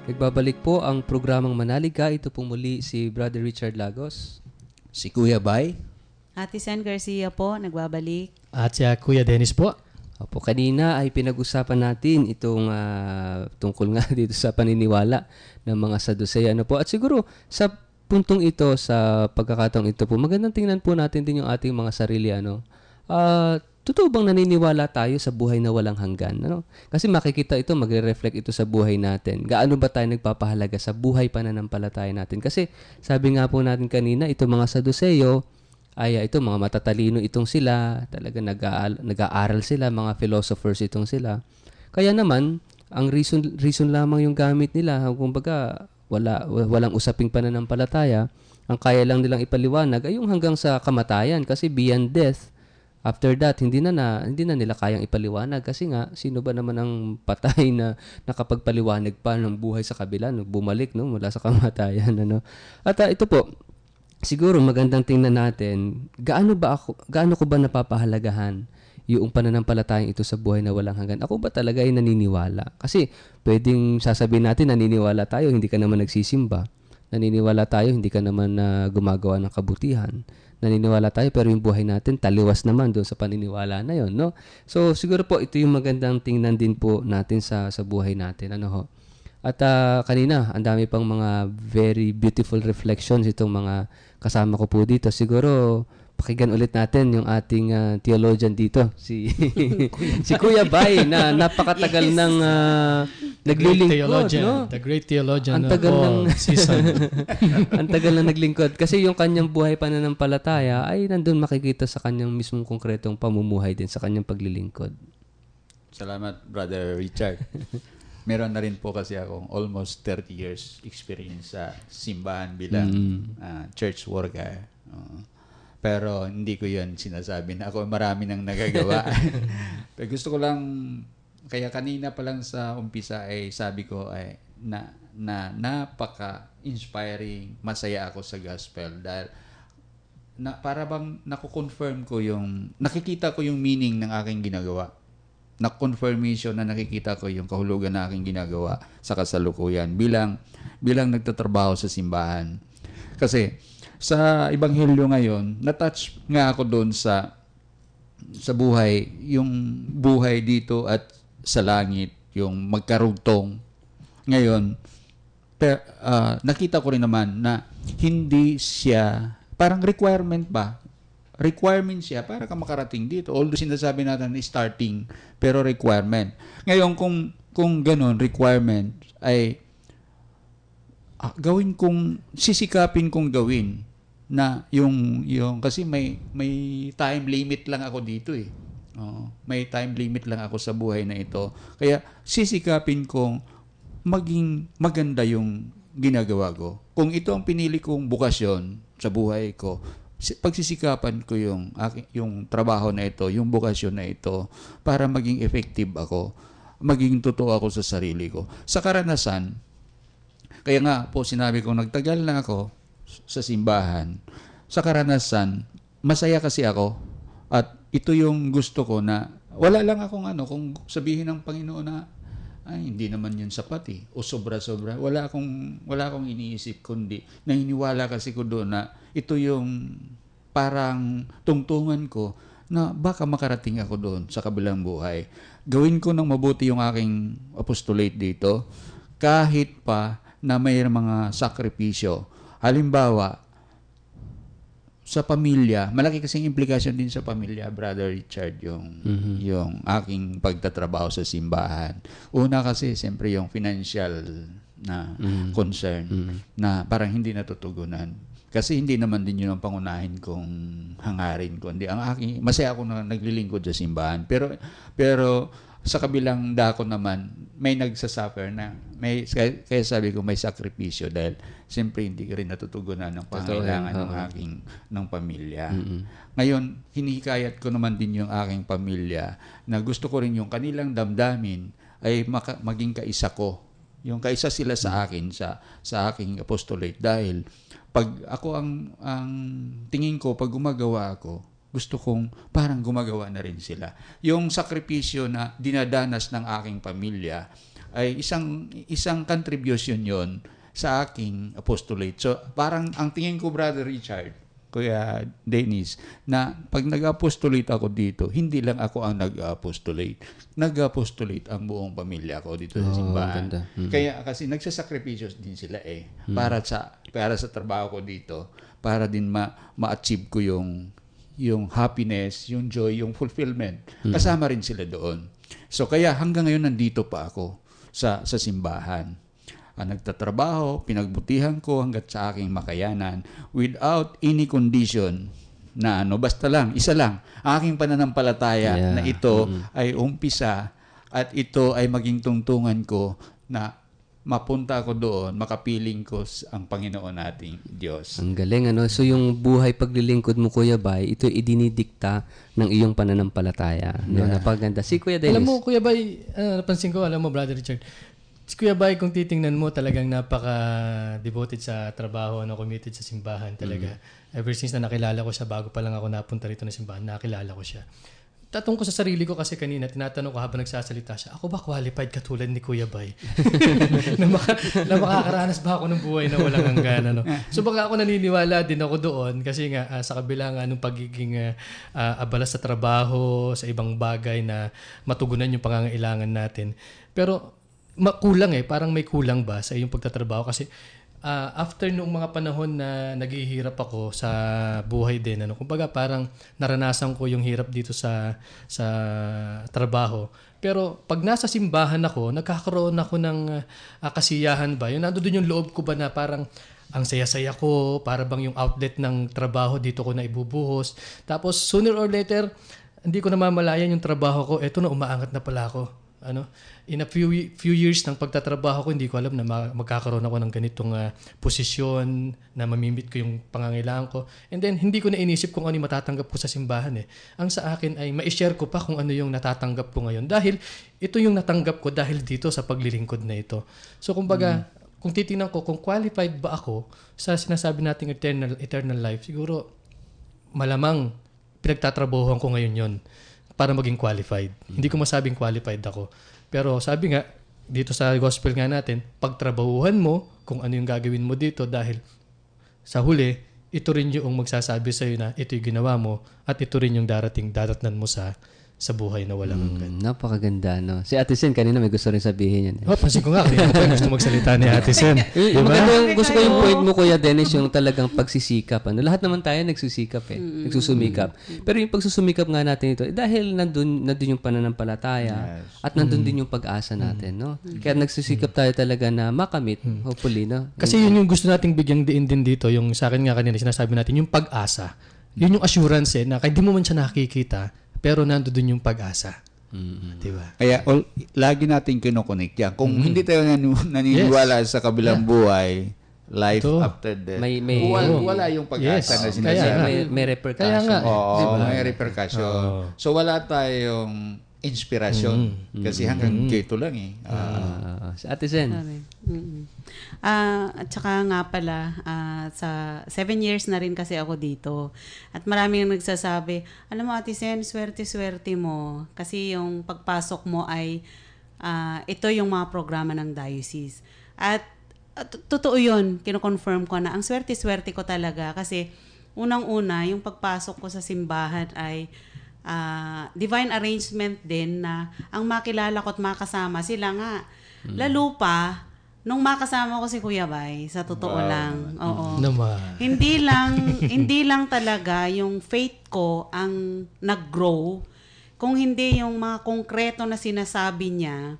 Nagbabalik po ang programang Manaliga. Ito po muli si Brother Richard Lagos. Si Kuya Bay. Ate Sen Garcia po, nagbabalik. At si Kuya Dennis po. Opo, kanina ay pinag-usapan natin itong tungkol nga dito sa paniniwala ng mga Saducea. Ano po? At siguro sa puntong ito, sa pagkakataong ito po, magandang tingnan po natin din yung ating mga sarili. Totoo bang naniniwala tayo sa buhay na walang hanggan? Ano? Kasi makikita ito, magre-reflect ito sa buhay natin. Gaano ba tayo nagpapahalaga sa buhay pananampalataya natin? Kasi sabi nga po natin kanina, ito mga Saduceo, ito mga matatalino itong sila, talaga nag-aaral sila, mga philosophers itong sila. Kaya naman, ang reason lamang yung gamit nila, kumbaga walang usaping pananampalataya, ang kaya lang nilang ipaliwanag ay yung hanggang sa kamatayan, kasi beyond death, after that, hindi na nila kayang ipaliwanag kasi nga, sino ba naman ang patay na nakapagpaliwanag pa ng buhay sa kabila, bumalik mula sa kamatayan. Ano? At ito po, siguro magandang tingnan natin, gaano ko ba napapahalagahan yung pananampalatayang ito sa buhay na walang hanggan? Ako ba talaga ay naniniwala? Kasi pwedeng sasabihin natin, naniniwala tayo, hindi ka naman nagsisimba. Naniniwala tayo, hindi ka naman gumagawa ng kabutihan. Naniniwala tayo, pero yung buhay natin, taliwas naman doon sa paniniwala na yon, no? So, siguro po, ito yung magandang tingnan din po natin sa buhay natin. Ano ho? At kanina, ang dami pang mga very beautiful reflections itong mga kasama ko po dito. Siguro, pakinggan ulit natin yung ating theologian dito, si Kuya Bay, na napakatagal ng naglilingkod, no? The great theologian Ang tagal of season. Ang tagal na naglingkod. Kasi yung kanyang buhay pananampalataya ay nandun makikita sa kanyang mismong konkretong pamumuhay din sa kanyang paglilingkod. Salamat, Brother Richard. Meron na rin po kasi akong almost 30 years experience sa simbahan bilang church worker. Pero hindi ko yun sinasabi na ako marami nang nagagawa. Pero gusto ko lang, kaya kanina pa lang sa umpisa ay sabi ko ay na napaka-inspiring, masaya ako sa gospel dahil para bang nakukonfirm ko nakikita ko yung meaning ng aking ginagawa. Na-confirmation na nakikita ko yung kahulugan na aking ginagawa sa kasalukuyan bilang nagtatrabaho sa simbahan. Kasi sa Ebanghelyo ngayon, na-touch nga ako doon sa buhay, yung buhay dito at sa langit, yung magkarugtong. Ngayon, nakita ko rin naman na hindi siya, parang requirement siya para ka makarating dito. Although sinasabi natin starting, pero requirement. Ngayon, kung ganun, requirement ay sisikapin kong gawin na yung kasi may time limit lang ako dito eh. May time limit lang ako sa buhay na ito. Kaya sisikapin kong maging maganda yung ginagawa ko. Kung ito ang pinili kong bukasyon sa buhay ko, pagsisikapan ko yung trabaho na ito, yung bukasyon na ito para maging effective ako, maging totoo ako sa sarili ko. Sa karanasan, kaya nga po sinabi ko, nagtagal na ako sa simbahan. Sa karanasan, masaya kasi ako at ito yung gusto ko na wala lang akong kung sabihin ng Panginoon na ay hindi naman yun sapat o sobra-sobra. Wala akong iniisip kundi naniniwala kasi ko doon na ito yung parang tungtungan ko na baka makarating ako doon sa kabilang buhay. Gawin ko ng mabuti yung aking apostolate dito kahit pa na may mga sakripisyo. Halimbawa, sa pamilya, malaki kasing implikasyon din sa pamilya, Brother Richard, yung aking pagtatrabaho sa simbahan. Una kasi, siyempre, yung financial na concern na parang hindi natutugunan. Kasi hindi naman din yun ang pangunahin kong hangarin ko. Hindi, masaya ako na naglilingkod sa simbahan. Pero sa kabilang dako naman, may nagsasuffer na. Kaya sabi ko may sakripisyo dahil siyempre hindi ka rin natutugunan ng pangailangan ng pamilya. Ngayon, hinihikayat ko naman din yung aking pamilya na gusto ko rin yung kanilang damdamin ay maging kaisa ko. Yung kaisa sila sa akin, sa aking apostolate. Dahil pag ako ang tingin ko, pag gumagawa ako, gusto kong parang gumagawa na rin sila. Yung sakripisyo na dinadanas ng aking pamilya ay isang contribution yon sa aking apostolate. So parang ang tingin ko, Brother Richard, Kuya Dennis, na pag nag-apostolate ako dito, hindi lang ako ang nag-apostolate. Nag-apostolate ang buong pamilya ko dito sa simbahan. ganda. Kaya kasi nagsasakripisyo din sila para sa trabaho ko dito, para din ma-achieve ko yung happiness, yung joy, yung fulfillment. Kasama rin sila doon. So kaya hanggang ngayon nandito pa ako sa simbahan. Nagtatrabaho, pinagbutihan ko hanggat sa aking makayanan without any condition na basta lang, isa lang, aking pananampalataya na ito ay umpisa at ito ay maging tungtungan ko na mapunta ako doon, makapiling ko ang Panginoon nating Diyos. Ang galing, ano? So, yung buhay paglilingkod mo, Kuya Bay, ito idinidikta ng iyong pananampalataya. No? Napaganda. Si Kuya Dennis. Alam mo, Kuya Bay, napansin ko, alam mo, Brother Richard, si Kuya Bay, kung titingnan mo, talagang napaka-devoted sa trabaho, committed sa simbahan talaga. Ever since na nakilala ko siya, bago pa lang ako napunta rito na simbahan, nakilala ko siya. Tatanong ko sa sarili ko kasi kanina, tinatanong ko habang nagsasalita siya, ako ba qualified katulad ni Kuya Bay? na makakaranas ba ako ng buhay na walang hanggan? Ano? So baka ako naniniwala din ako doon kasi nga sa kabila nga nung pagiging abala sa trabaho, sa ibang bagay na matugunan yung pangangailangan natin. Pero kulang parang may kulang ba sa iyong pagtatrabaho kasi after nung mga panahon na naghihirap ako sa buhay din, kumbaga parang naranasan ko yung hirap dito sa trabaho. Pero pag nasa simbahan ako, nagkakaroon ako ng kasiyahan ba? Yung nandoon yung loob ko ba na parang ang saya-saya ko, para bang yung outlet ng trabaho dito ko na ibubuhos. Tapos sooner or later, hindi ko namamalayan yung trabaho ko, eto na umaangat na pala ako. In a few years ng pagtatrabaho ko, hindi ko alam na magkakaroon ako ng ganitong posisyon na mamimit ko yung pangangailangan ko. And then, hindi ko na inisip kung ano yung matatanggap ko sa simbahan. Ang sa akin ay ma-share ko pa kung ano yung natatanggap ko ngayon. Dahil ito yung natanggap ko dahil dito sa paglilingkod na ito. So, kumbaga, kung titingnan ko, kung qualified ba ako sa sinasabi nating eternal life, siguro malamang pinagtatrabahuhan ko ngayon yon para maging qualified. Hindi ko masabing qualified ako. Pero sabi nga, dito sa gospel nga natin, pagtrabahuhan mo kung ano yung gagawin mo dito dahil sa huli, ito rin yung magsasabi sa'yo na ito yung ginawa mo at ito rin yung daratnan mo sa buhay na walang hanggan. Napakaganda, no? Si Ate Sen, kanina may gusto rin sabihin yan. Pansin ko nga, kanina pa gusto magsalita ni Ate Sen. Maganda yung gusto ko yung point mo, Kuya Dennis, yung talagang pagsisikap. Lahat naman tayo nagsisikap nagsusumikap. Pero yung pagsusumikap nga natin ito, dahil nandun yung pananampalataya at nandun din yung pag-asa natin, no? Kaya nagsisikap tayo talaga na makamit, hopefully, no? Kasi yun yung gusto nating bigyang diin din dito, yung sa akin nga kanina sinasabi natin, yung pag-asa. Yun yung assurance na kahit di mo man siya nakikita, pero nandoon yung pag-asa. Diba? Kaya lagi natin kinoconnect yan. Kung hindi tayo naniniwala sa kabilang buhay, life after death, wala yung pag-asa na sinasabi. May repercussion. Kaya nga. Oo, may repercussion. So wala tayong inspirasyon kasi hanggang dito lang Si Ate Sen. At saka nga pala, sa 7 years na rin kasi ako dito. At maraming nagsasabi, alam mo Ate Sen, swerte-swerte mo. Kasi yung pagpasok mo ay, ito yung mga programa ng diocese. At totoo yun, kino-confirm ko na ang swerte-swerte ko talaga. Kasi unang-una, yung pagpasok ko sa simbahan ay divine arrangement din na ang makilala ko at makasama sila nga. Lalo pa, nung makasama ko si Kuya Bay, sa totoo lang. Oo. Naman. Hindi lang talaga yung faith ko ang nag-grow, kung hindi yung mga konkreto na sinasabi niya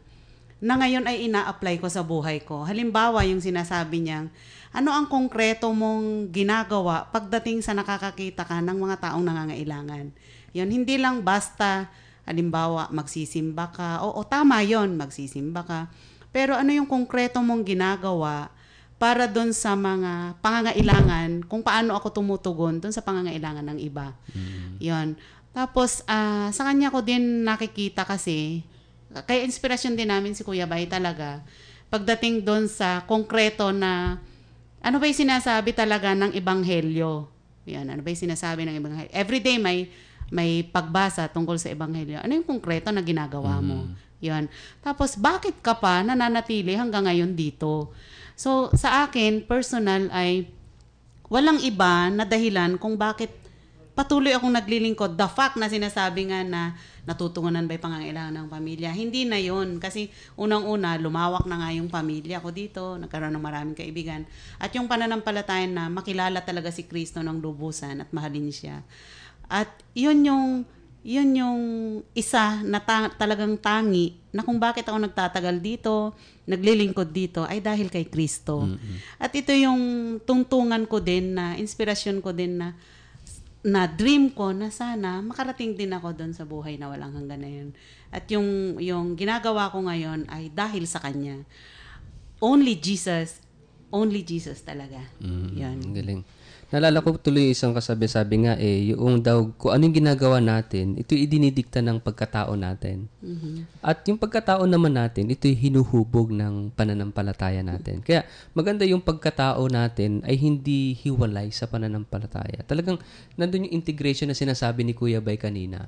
na ngayon ay ina-apply ko sa buhay ko. Halimbawa, yung sinasabi niyang, ano ang konkreto mong ginagawa pagdating sa nakakakita ka ng mga taong nangangailangan? Yun, hindi lang basta, halimbawa, magsisimba ka. Oo, tama yon, magsisimba ka. Pero ano yung konkreto mong ginagawa para doon sa mga pangangailangan, kung paano ako tumutugon doon sa pangangailangan ng iba. Yon. Tapos, sa kanya ko din nakikita kasi, kaya inspirasyon din namin si Kuya Bay talaga, pagdating doon sa konkreto na, ano ba yung sinasabi talaga ng Ebanghelyo? Yan, ano ba yung sinasabi ng Ebanghelyo? Everyday may pagbasa tungkol sa Ebanghelyo. Ano yung konkreto na ginagawa mo? Yan. Tapos, bakit ka pa nananatili hanggang ngayon dito? So, sa akin, personal ay walang iba na dahilan kung bakit patuloy akong naglilingkod. The fact na sinasabi nga na natutungunan ba yung pangangailangan ng pamilya, hindi na yon. Kasi unang-una, lumawak na nga yung pamilya ko dito, nagkaroon ng maraming kaibigan. At yung pananampalataya na makilala talaga si Kristo ng lubusan at mahalin siya. At yun yung isa na talagang tangi na kung bakit ako nagtatagal dito, naglilingkod dito, ay dahil kay Kristo. At ito yung tungtungan ko din, na inspirasyon ko din, na dream ko na sana makarating din ako doon sa buhay na walang hanggan na yun. At yung ginagawa ko ngayon ay dahil sa Kanya. Only Jesus talaga. Yan. Ang galing. Naalala ko tuloy isang kasabi-sabi nga yung daw, kung anong ginagawa natin, ito idinidikta ng pagkatao natin. At yung pagkatao naman natin, ito'y hinuhubog ng pananampalataya natin. Kaya maganda yung pagkatao natin ay hindi hiwalay sa pananampalataya. Talagang nandun yung integration na sinasabi ni Kuya Bay kanina,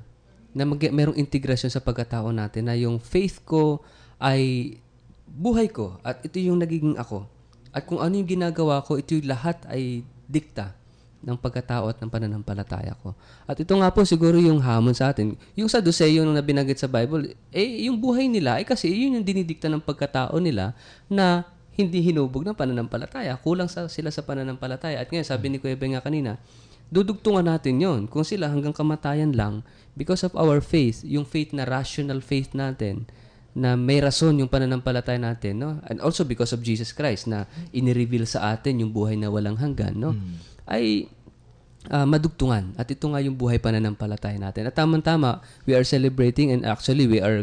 na merong integrasyon sa pagkatao natin, na yung faith ko ay buhay ko at ito yung nagiging ako. At kung ano yung ginagawa ko, ito yung lahat ay dikta ng pagkatao at ng pananampalataya ko. At ito nga po siguro yung hamon sa atin. Yung Saduceo na binanggit sa Bible, yung buhay nila, kasi yun yung dinidikta ng pagkatao nila na hindi hinubog ng pananampalataya. Kulang sila sa pananampalataya. At ngayon, sabi ni Kuya Ben nga kanina, dudugtungan natin yon. Kung sila hanggang kamatayan lang, because of our faith, yung faith na rational faith natin, na may rason yung pananampalataya natin, no? And also because of Jesus Christ na inireveal sa atin yung buhay na walang hanggan, no? Ay madugtungan. At ito nga yung buhay pananampalataya natin. At tamang-tama, we are celebrating and actually we are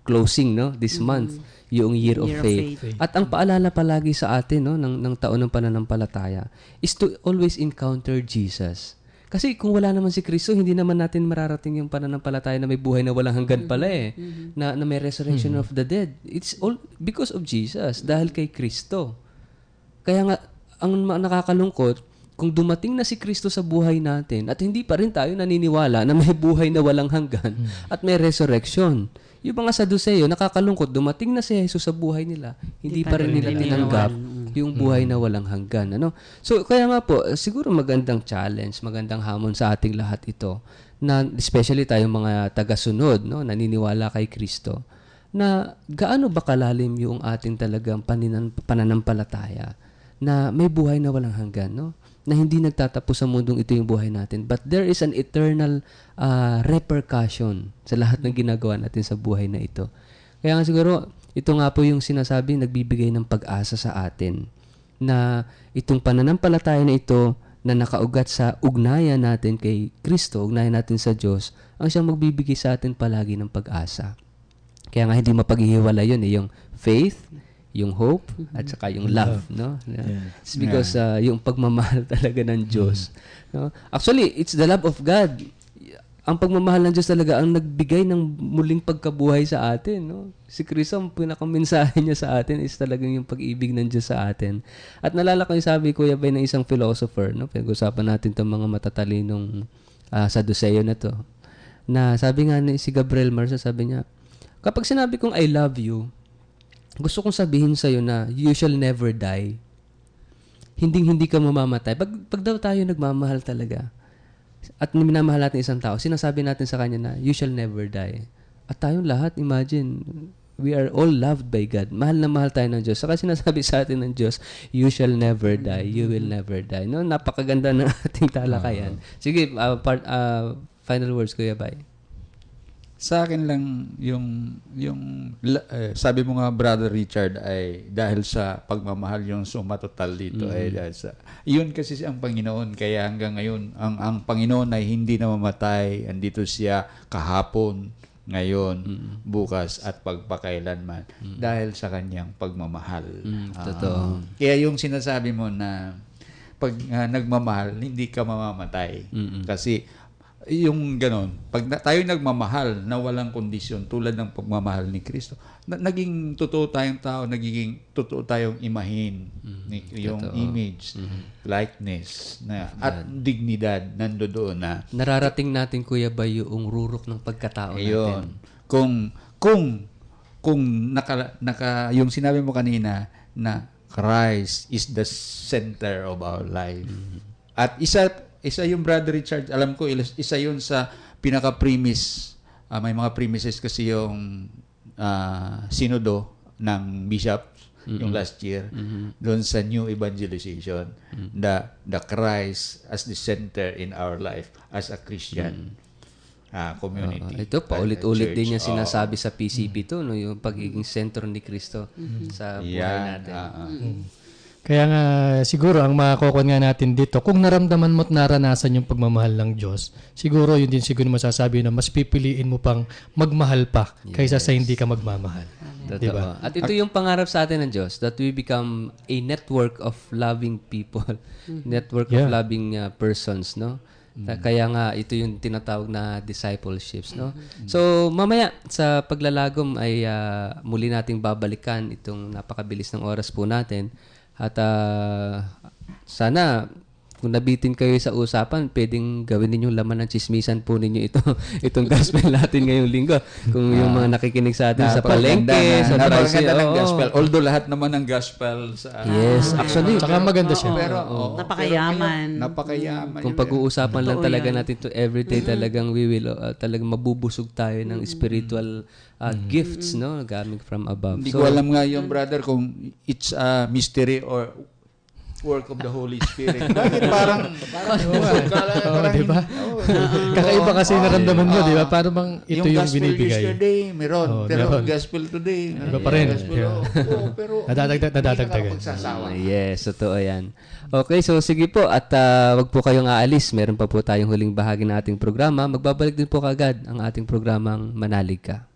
closing, no, this month yung Year of Faith. At ang paalala palagi sa atin, no, ng taon ng pananampalataya is to always encounter Jesus. Kasi kung wala naman si Kristo, hindi naman natin mararating yung pananampalataya na may buhay na walang hanggan pala na may resurrection of the dead. It's all because of Jesus, dahil kay Kristo. Kaya nga, ang nakakalungkot, kung dumating na si Kristo sa buhay natin at hindi pa rin tayo naniniwala na may buhay na walang hanggan at may resurrection. Yung mga Saduceo, nakakalungkot, dumating na si Jesus sa buhay nila, hindi pa rin nila tinanggap yung buhay na walang hanggan. Ano? So, kaya nga po, siguro magandang challenge, magandang hamon sa ating lahat ito, na especially tayong mga tagasunod, no, naniniwala kay Kristo, na gaano ba kalalim yung ating talagang pananampalataya na may buhay na walang hanggan, no? Na hindi nagtatapos sa mundong ito yung buhay natin. But there is an eternal repercussion sa lahat ng ginagawa natin sa buhay na ito. Kaya nga siguro, ito nga po yung sinasabi, nagbibigay ng pag-asa sa atin na itong pananampalataya na ito na nakaugat sa ugnayan natin kay Kristo, ugnayan natin sa Diyos, ang siyang magbibigay sa atin palagi ng pag-asa. Kaya nga hindi mapaghihiwala yun, yung faith, yung hope, at saka yung love, no? It's because yung pagmamahal talaga ng Diyos. No? Actually, it's the love of God. Ang pagmamahal ng Diyos talaga ang nagbigay ng muling pagkabuhay sa atin, no? Si Kristo, ang pinakamensahe niya sa atin is talagang yung pag-ibig ng Diyos sa atin. At nalala ko yung sabi, Kuya Bay, ng isang philosopher, no? Pinag-usapan natin itong mga matatalinong Saduceo na to. Na sabi nga ni si Gabriel Marsa, sabi niya, kapag sinabi kong I love you, gusto kong sabihin sa'yo na you shall never die. Hindi ka mamamatay. Pag daw tayo nagmamahal talaga, at minamahal natin isang tao, sinasabi natin sa kanya na you shall never die. At tayong lahat, imagine, we are all loved by God. Mahal na mahal tayo ng Diyos. Saka sinasabi sa atin ng Diyos, you shall never die. You will never die. No? Napakaganda ng ating talakayan. Sige, final words, Kuya Bay. Sa akin lang sabi mo nga, Brother Richard, ay dahil sa pagmamahal yung sumatotal dito ay dahil sa yun kasi ang Panginoon, kaya hanggang ngayon ang Panginoon ay hindi namamatay, andito siya kahapon, ngayon, bukas at pagpakailanman dahil sa kanyang pagmamahal. Totoo. Kaya yung sinasabi mo na pag nagmamahal, hindi ka mamamatay. Kasi yung ganon, pag tayo nagmamahal na walang kondisyon tulad ng pagmamahal ni Kristo, naging totoo tayong tao, nagiging totoo tayong imahin, yung image, likeness, at dignidad nandoon na. Nararating natin, Kuya Bay, yung rurok ng pagkatao natin. Kung kung yung sinabi mo kanina na Christ is the center of our life. At isa yung Brother Richard, alam ko isa yun sa pinaka-premise. May mga premises kasi yung sinodo ng bishop yung last year doon sa new evangelization, the Christ as the center in our life as a Christian community. Ito, paulit-ulit church. din niya sinasabi sa PCP to, no, yung pagiging sentro ni Kristo sa buhay natin. Kaya nga, siguro, ang makakokon nga natin dito, kung naramdaman mo at naranasan yung pagmamahal ng Diyos, siguro, yun din siguro masasabi na mas pipiliin mo pang magmahal pa kaysa sa hindi ka magmamahal. Totoo. Diba? At ito yung pangarap sa atin ng Diyos, that we become a network of loving people, network of loving persons, no? Kaya nga, ito yung tinatawag na discipleships, no? So, mamaya, sa paglalagom ay muli nating babalikan itong napakabilis ng oras po natin. At sana, kung nabitin kayo sa usapan, pwedeng gawin ninyong laman ng chismisan po ninyo itong gospel natin ngayong linggo. Kung yung mga nakikinig sa atin sa palengke, sa napakaganda ng gospel. Although lahat naman ng gospel sa... Yes, actually. Tsaka maganda siya. Napakayaman. Napakayaman. Kung pag-uusapan lang talaga natin to everyday, talagang we will, talagang mabubusog tayo ng spiritual gifts, no? Coming from above. Hindi ko alam nga yung brother kung it's a mystery or work of the Holy Spirit. Bakit parang diba? Kakaiba kasi naramdaman mo, di ba? Para bang ito yung binibigay. Yesterday, meron. Pero gospel today. Iba pa rin. Pero nadadagdagan. Yes, totoo yan. Okay, so sige po. At wag po kayong aalis. Meron pa po tayong huling bahagi ng ating programa. Magbabalik din po kagad ang ating programang Manalig Ka.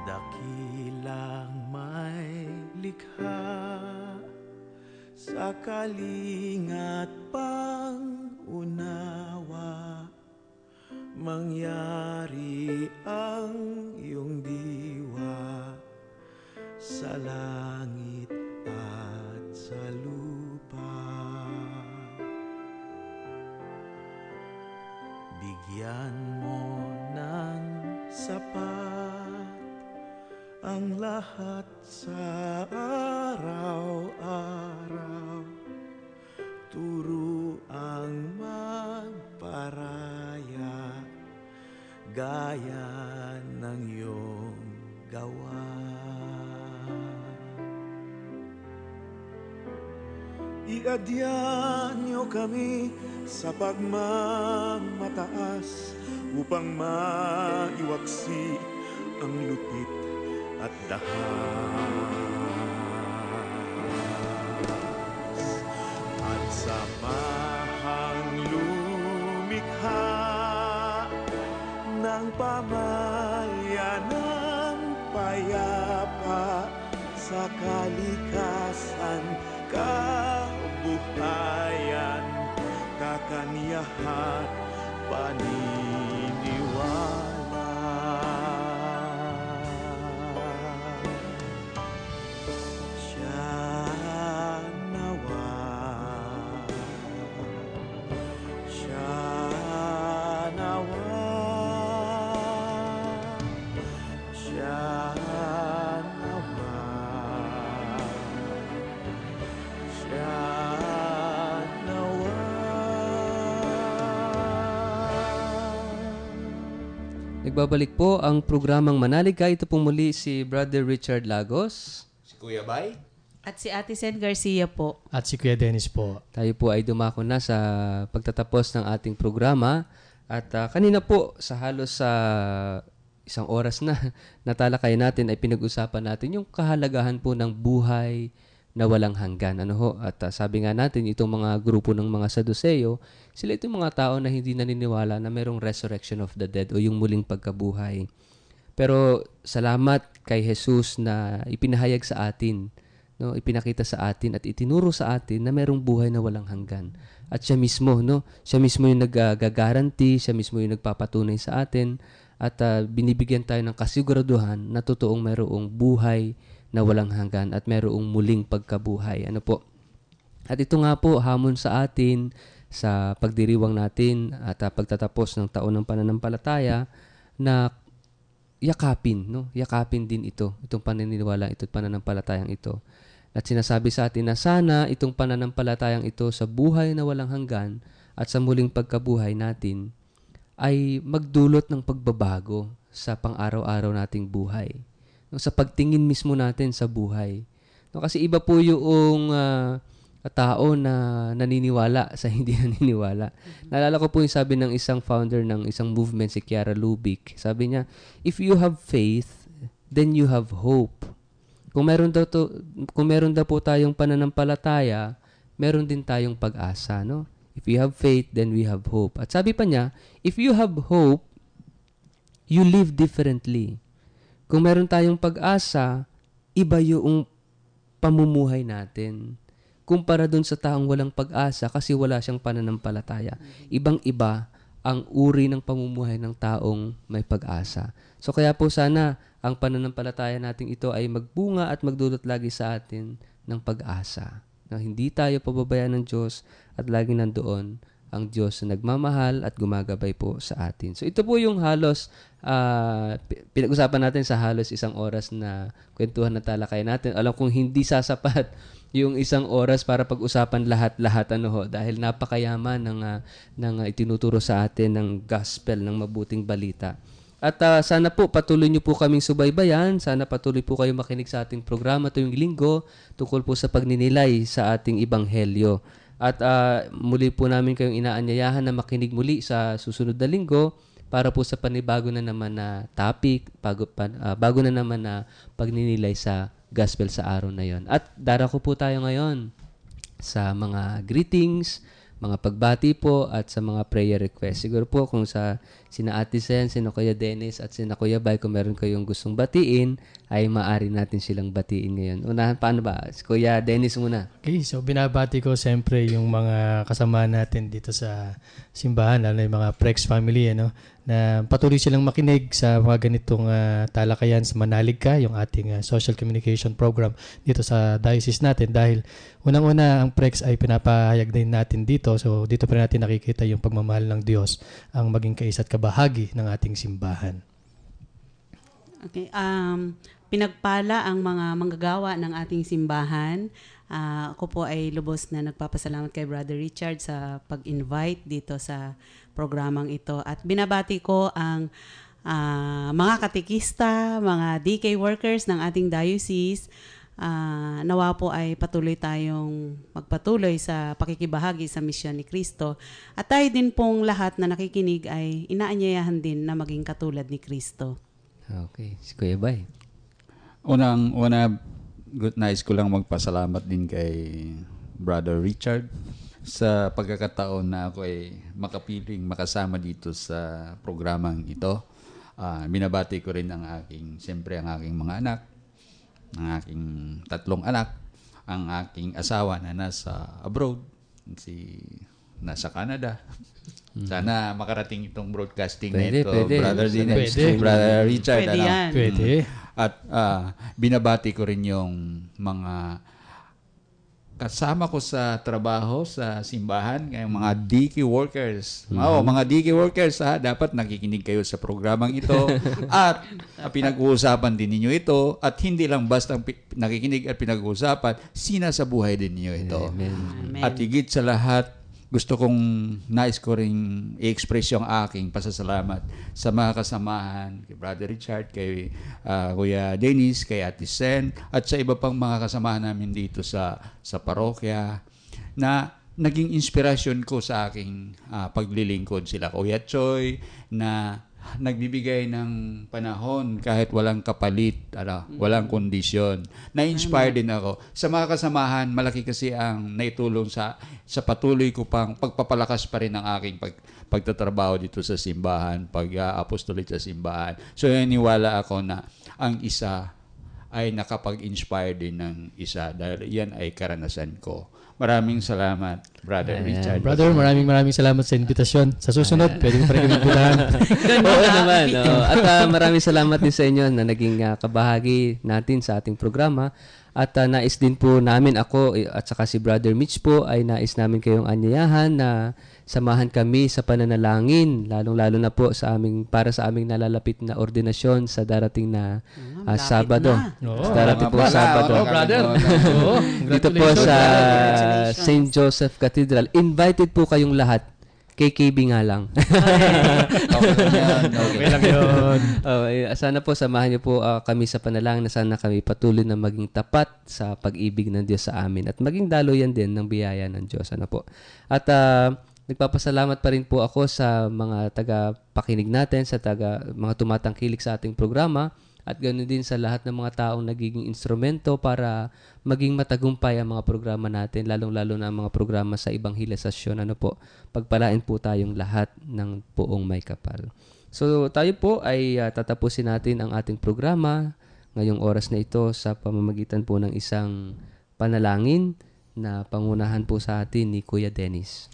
Dakilang may likha sa kalingat pang unawa, mangyari ang iyong diwa sa langit at sa lupa. Bigyan mo ng sapat ang lahat sa araw-araw, turo ang magparaya, gaya ng iyong gawa. Iadya niyo kami sa pagmamataas upang maiwaksi ang lupit at dahas, at samahang lumikha ng pamayanan payapa sa kalikasan, kabuhayan, kakanyahan, paniniwala. Nagbabalik po ang programang Manalig Ka. Ito pong muli si Brother Richard Lagos. Si Kuya Bay. At si Ate Sen Garcia po. At si Kuya Dennis po. Tayo po ay dumako na sa pagtatapos ng ating programa. At kanina po, sa halos sa isang oras na natalakay natin ay pinag-usapan natin yung kahalagahan po ng buhay na walang hanggan. Ano ho? At sabi nga natin, itong mga grupo ng mga Saduceo, sila itong mga tao na hindi naniniwala na mayroong resurrection of the dead o yung muling pagkabuhay. Pero salamat kay Jesus na ipinahayag sa atin no, ipinakita sa atin at itinuro sa atin na mayroong buhay na walang hanggan. At siya mismo, no, siya mismo yung nag-guarantee, siya mismo yung nagpapatunay sa atin at binibigyan tayo ng kasiguraduhan na totoong mayroong buhay na walang hanggan at mayroong muling pagkabuhay. Ano po? At ito nga po hamon sa atin sa pagdiriwang natin at pagtatapos ng taon ng pananampalataya na yakapin, no? Yakapin din itong paniniwala, itong pananampalatayang ito. At sinasabi sa atin na sana itong pananampalatayang ito sa buhay na walang hanggan at sa muling pagkabuhay natin ay magdulot ng pagbabago sa pang-araw-araw nating buhay. No, sa pagtingin mismo natin sa buhay. No, kasi iba po yung tao na naniniwala sa hindi naniniwala. Naalala ko po yung sabi ng isang founder ng isang movement, si Chiara Lubick. Sabi niya, if you have faith, then you have hope. Kung meron daw po tayong pananampalataya, meron din tayong pag-asa, no? If you have faith, then we have hope. At sabi pa niya, if you have hope, you live differently. Kung meron tayong pag-asa, iba yung pamumuhay natin. Kumpara dun sa taong walang pag-asa kasi wala siyang pananampalataya. Ibang-iba ang uri ng pamumuhay ng taong may pag-asa. So kaya po sana ang pananampalataya natin ito ay magbunga at magdulot lagi sa atin ng pag-asa. Na hindi tayo pababayaan ng Diyos at lagi nandoon ang Diyos na nagmamahal at gumagabay po sa atin. So ito po yung halos pinag-usapan natin sa halos 1 oras na kwentuhan na talakay natin. Alam kong hindi sasapat yung 1 oras para pag-usapan lahat-lahat dahil napakayaman ng itinuturo sa atin ng gospel, ng mabuting balita. At sana po patuloy niyo po kaming subaybayan, sana patuloy po kayo makinig sa ating programa tuwing linggo tungkol po sa pagninilay sa ating ebanghelyo. At muli po namin kayong inaanyayahan na makinig muli sa susunod na linggo para po sa panibago na naman na topic, bago na naman na pagninilay sa gospel sa araw na yon. At darako po tayo ngayon sa mga greetings, mga pagbati po at sa mga prayer request. Siguro po kung sa sina Ate Sen, sina Kuya Dennis at sina Kuya Bay, kung meron kayong gustong batiin, ay maaari natin silang batiin ngayon. Unahan, paano ba? Si Kuya Dennis muna. Okay, so binabati ko siyempre yung mga kasama natin dito sa simbahan, lalo na yung mga Prex family, na patuloy silang makinig sa mga ganitong talakayan sa Manalig Ka, yung ating social communication program dito sa diocese natin. Dahil unang-una ang Prex ay pinapahayag din natin dito. So dito pa natin nakikita yung pagmamahal ng Diyos ang maging kaisa at kabahagi ng ating simbahan. Okay, pinagpala ang mga manggagawa ng ating simbahan. Ako po ay lubos na nagpapasalamat kay Brother Richard sa pag-invite dito sa programang ito. At binabati ko ang mga katekista, mga DK workers ng ating diocese. Nawa po ay patuloy tayong magpatuloy sa pakikibahagi sa misyon ni Kristo. At tayo din pong lahat na nakikinig ay inaanyayahan din na maging katulad ni Kristo. Okay, si Kuya Bay. Nais ko lang magpasalamat din kay Brother Richard sa pagkakataon na ako ay makapiling makasama dito sa programang ito. Binabati ko rin ang aking mga anak, ang aking 3 anak, ang aking asawa na nasa abroad, nasa Canada. Sana makarating itong broadcasting nito, Brother Dennis, Brother Richard. Pwede yan. Pwede. At binabati ko rin yung mga kasama ko sa trabaho sa simbahan, yung mga DK workers. Mga DK workers, dapat nakikinig kayo sa programang ito at pinag-uusapan din ninyo ito at hindi lang basta nakikinig at pinag-uusapan, sinasabuhay din ninyo ito. Amen. At higit sa lahat, nais ko rin i-express yung aking pasasalamat sa mga kasamahan, kay Brother Richard, kay Kuya Dennis, kay Ate Sen, at sa iba pang mga kasamahan namin dito sa parokya, na naging inspirasyon ko sa aking paglilingkod. Sila Kuya Choy, na nagbibigay ng panahon kahit walang kapalit, walang kondisyon. Na-inspire din ako. Sa mga kasamahan, malaki kasi ang naitulong sa patuloy ko pang pagpapalakas pa rin ng aking pagtatrabaho dito sa simbahan, pag-apostolate sa simbahan. So, naniwala ako na ang isa ay nakapag-inspire din ng isa dahil yan ay karanasan ko. Maraming salamat, Brother Richard. Brother, maraming salamat sa invitasyon. Sa susunod, pwede mo pa rin imbitahan. Oo naman. Oo. At maraming salamat din sa inyo na naging kabahagi natin sa ating programa. At nais din po namin, ako at saka si Brother Mitch po, ay nais namin kayong anyayahan na samahan kami sa pananalangin, lalong-lalo na po para sa aming nalalapit na ordinasyon sa darating na Sabado. Sa darating po Sabado. Brother. Dito po sa St. Joseph Cathedral. Invited po kayong lahat. KKB nga lang. Okay lang yun. Sana po samahan niyo po kami sa panalangin na sana kami patuloy na maging tapat sa pag-ibig ng Diyos sa amin at maging daluyan din ng biyaya ng Diyos. Ano po. At nagpapasalamat pa rin po ako sa mga taga-pakinig natin, sa mga tumatangkilik sa ating programa at ganoon din sa lahat ng mga taong nagiging instrumento para maging matagumpay ang mga programa natin, lalong-lalo na ang mga programa sa ebanghelisasyon. Ano po, pagpalain po tayong lahat ng Poong May Kapal. So tayo po ay tatapusin natin ang ating programa ngayong oras na ito sa pamamagitan po ng isang panalangin na pangunahan po sa atin ni Kuya Dennis.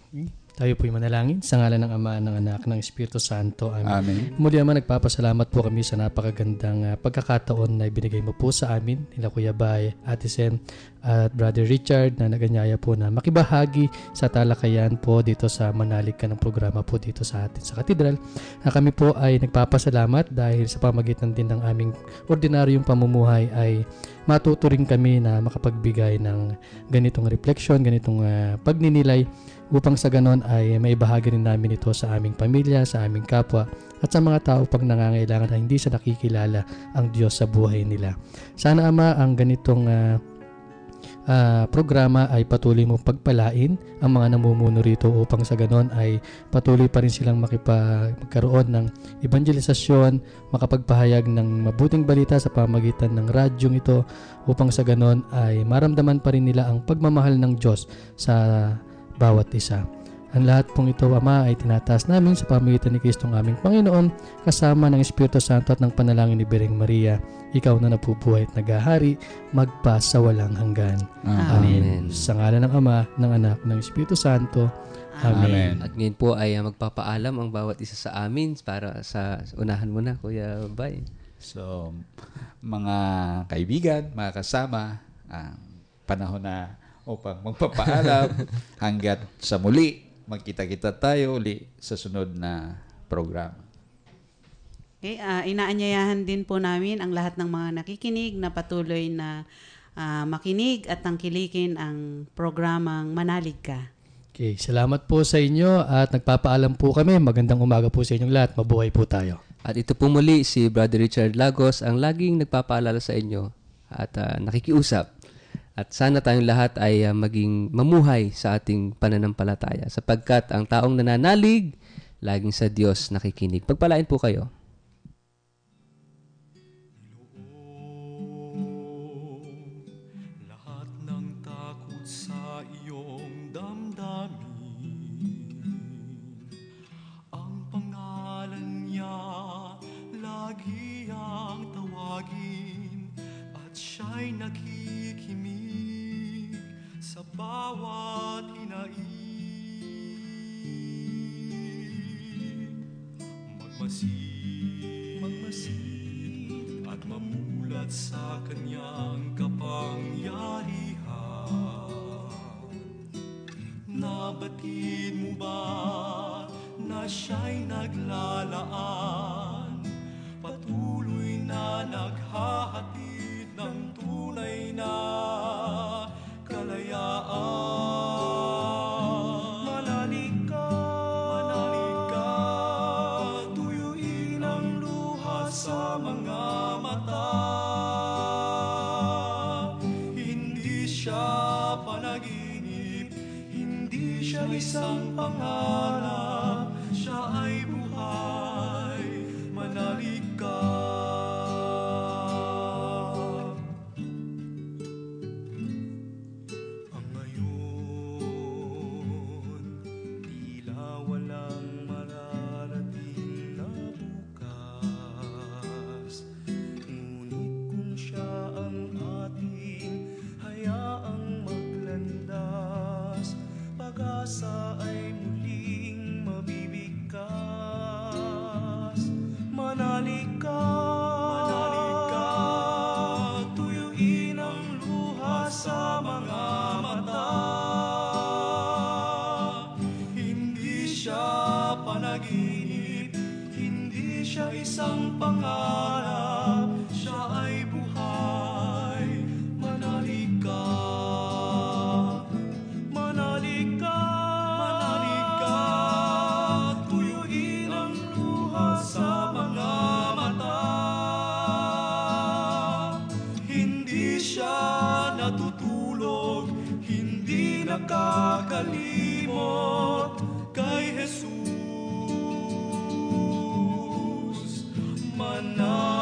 Tayo po'y manalangin sa ngalan ng Ama, ng Anak, ng Espiritu Santo. Amen. Amen. Muli Ama, nagpapasalamat po kami sa napakagandang pagkakataon na ibinigay mo po sa amin, nila Kuya Bay, Ate Sen, at Brother Richard na naganyaya po na makibahagi sa talakayan po dito sa manalig ka ng programa po dito sa atin sa Katedral. Na kami po ay nagpapasalamat dahil sa pamagitan din ng aming ordinaryong pamumuhay ay matuto rin kami na makapagbigay ng ganitong reflection, ganitong pagninilay upang sa ganon ay may bahagi rin namin ito sa aming pamilya, sa aming kapwa at sa mga tao pag nangangailangan na hindi sa nakikilala ang Diyos sa buhay nila. Sana Ama ang ganitong programa ay patuloy mong pagpalain ang mga namumuno rito upang sa ganon ay patuloy pa rin silang magkaroon ng evangelisasyon, makapagpahayag ng mabuting balita sa pamagitan ng radyong ito upang sa ganon ay maramdaman pa rin nila ang pagmamahal ng Diyos sa bawat isa. Ang lahat pong ito, Ama, ay tinataas namin sa pamamagitan ni Kristong aming Panginoon kasama ng Espiritu Santo at ng panalangin ni Birheng Maria. Ikaw na napubuhay at naghahari, magpa sa walang hanggan. Amen. Sa ngalan ng Ama, ng Anak, ng Espiritu Santo. Amen. At ngayon po ay magpapaalam ang bawat isa sa amin para sa unahan mo na, Kuya Bay. So, mga kaibigan, mga kasama, panahon na upang magpapaalam hanggat sa muli. Magkita-kita tayo uli sa sunod na programa. Okay, inaanyayahan din po namin ang lahat ng mga nakikinig na patuloy na makinig at tangkilikin ang programang Manalig Ka. Okay, salamat po sa inyo at nagpapaalam po kami. Magandang umaga po sa inyong lahat. Mabuhay po tayo. At ito po muli si Brother Richard Lagos ang laging nagpapaalala sa inyo at nakikiusap. At sana tayong lahat ay maging mamuhay sa ating pananampalataya sapagkat ang taong nananalig, laging sa Diyos nakikinig. Pagpalain po kayo. Lahat ng takot sa iyong damdamin, ang pangalan niya lagi ang tawagin at siya'y nakikinig sa bawat hinaing. Magmasid at mamulat sa kanyang kapangyarihan. Nabatid mo ba na siya'y naglalaan, patuloy na naghahatid ng tunay na kalayaan? Manalig ka, tuyuin ang luha sa mga mata. Hindi siya panaginip, hindi siya isang pangarap, siya ay buhay. Manalig ka. Ang ngayon, tila walang mararating na bukas, ngunit kung siya ang isang pangarap, siya ay buhay. Manalig ka, manalig ka, manalig ka, tuyuin ang luha sa mga mata. Hindi siya natutulog, hindi nakakalimot kay Jesus. Manalig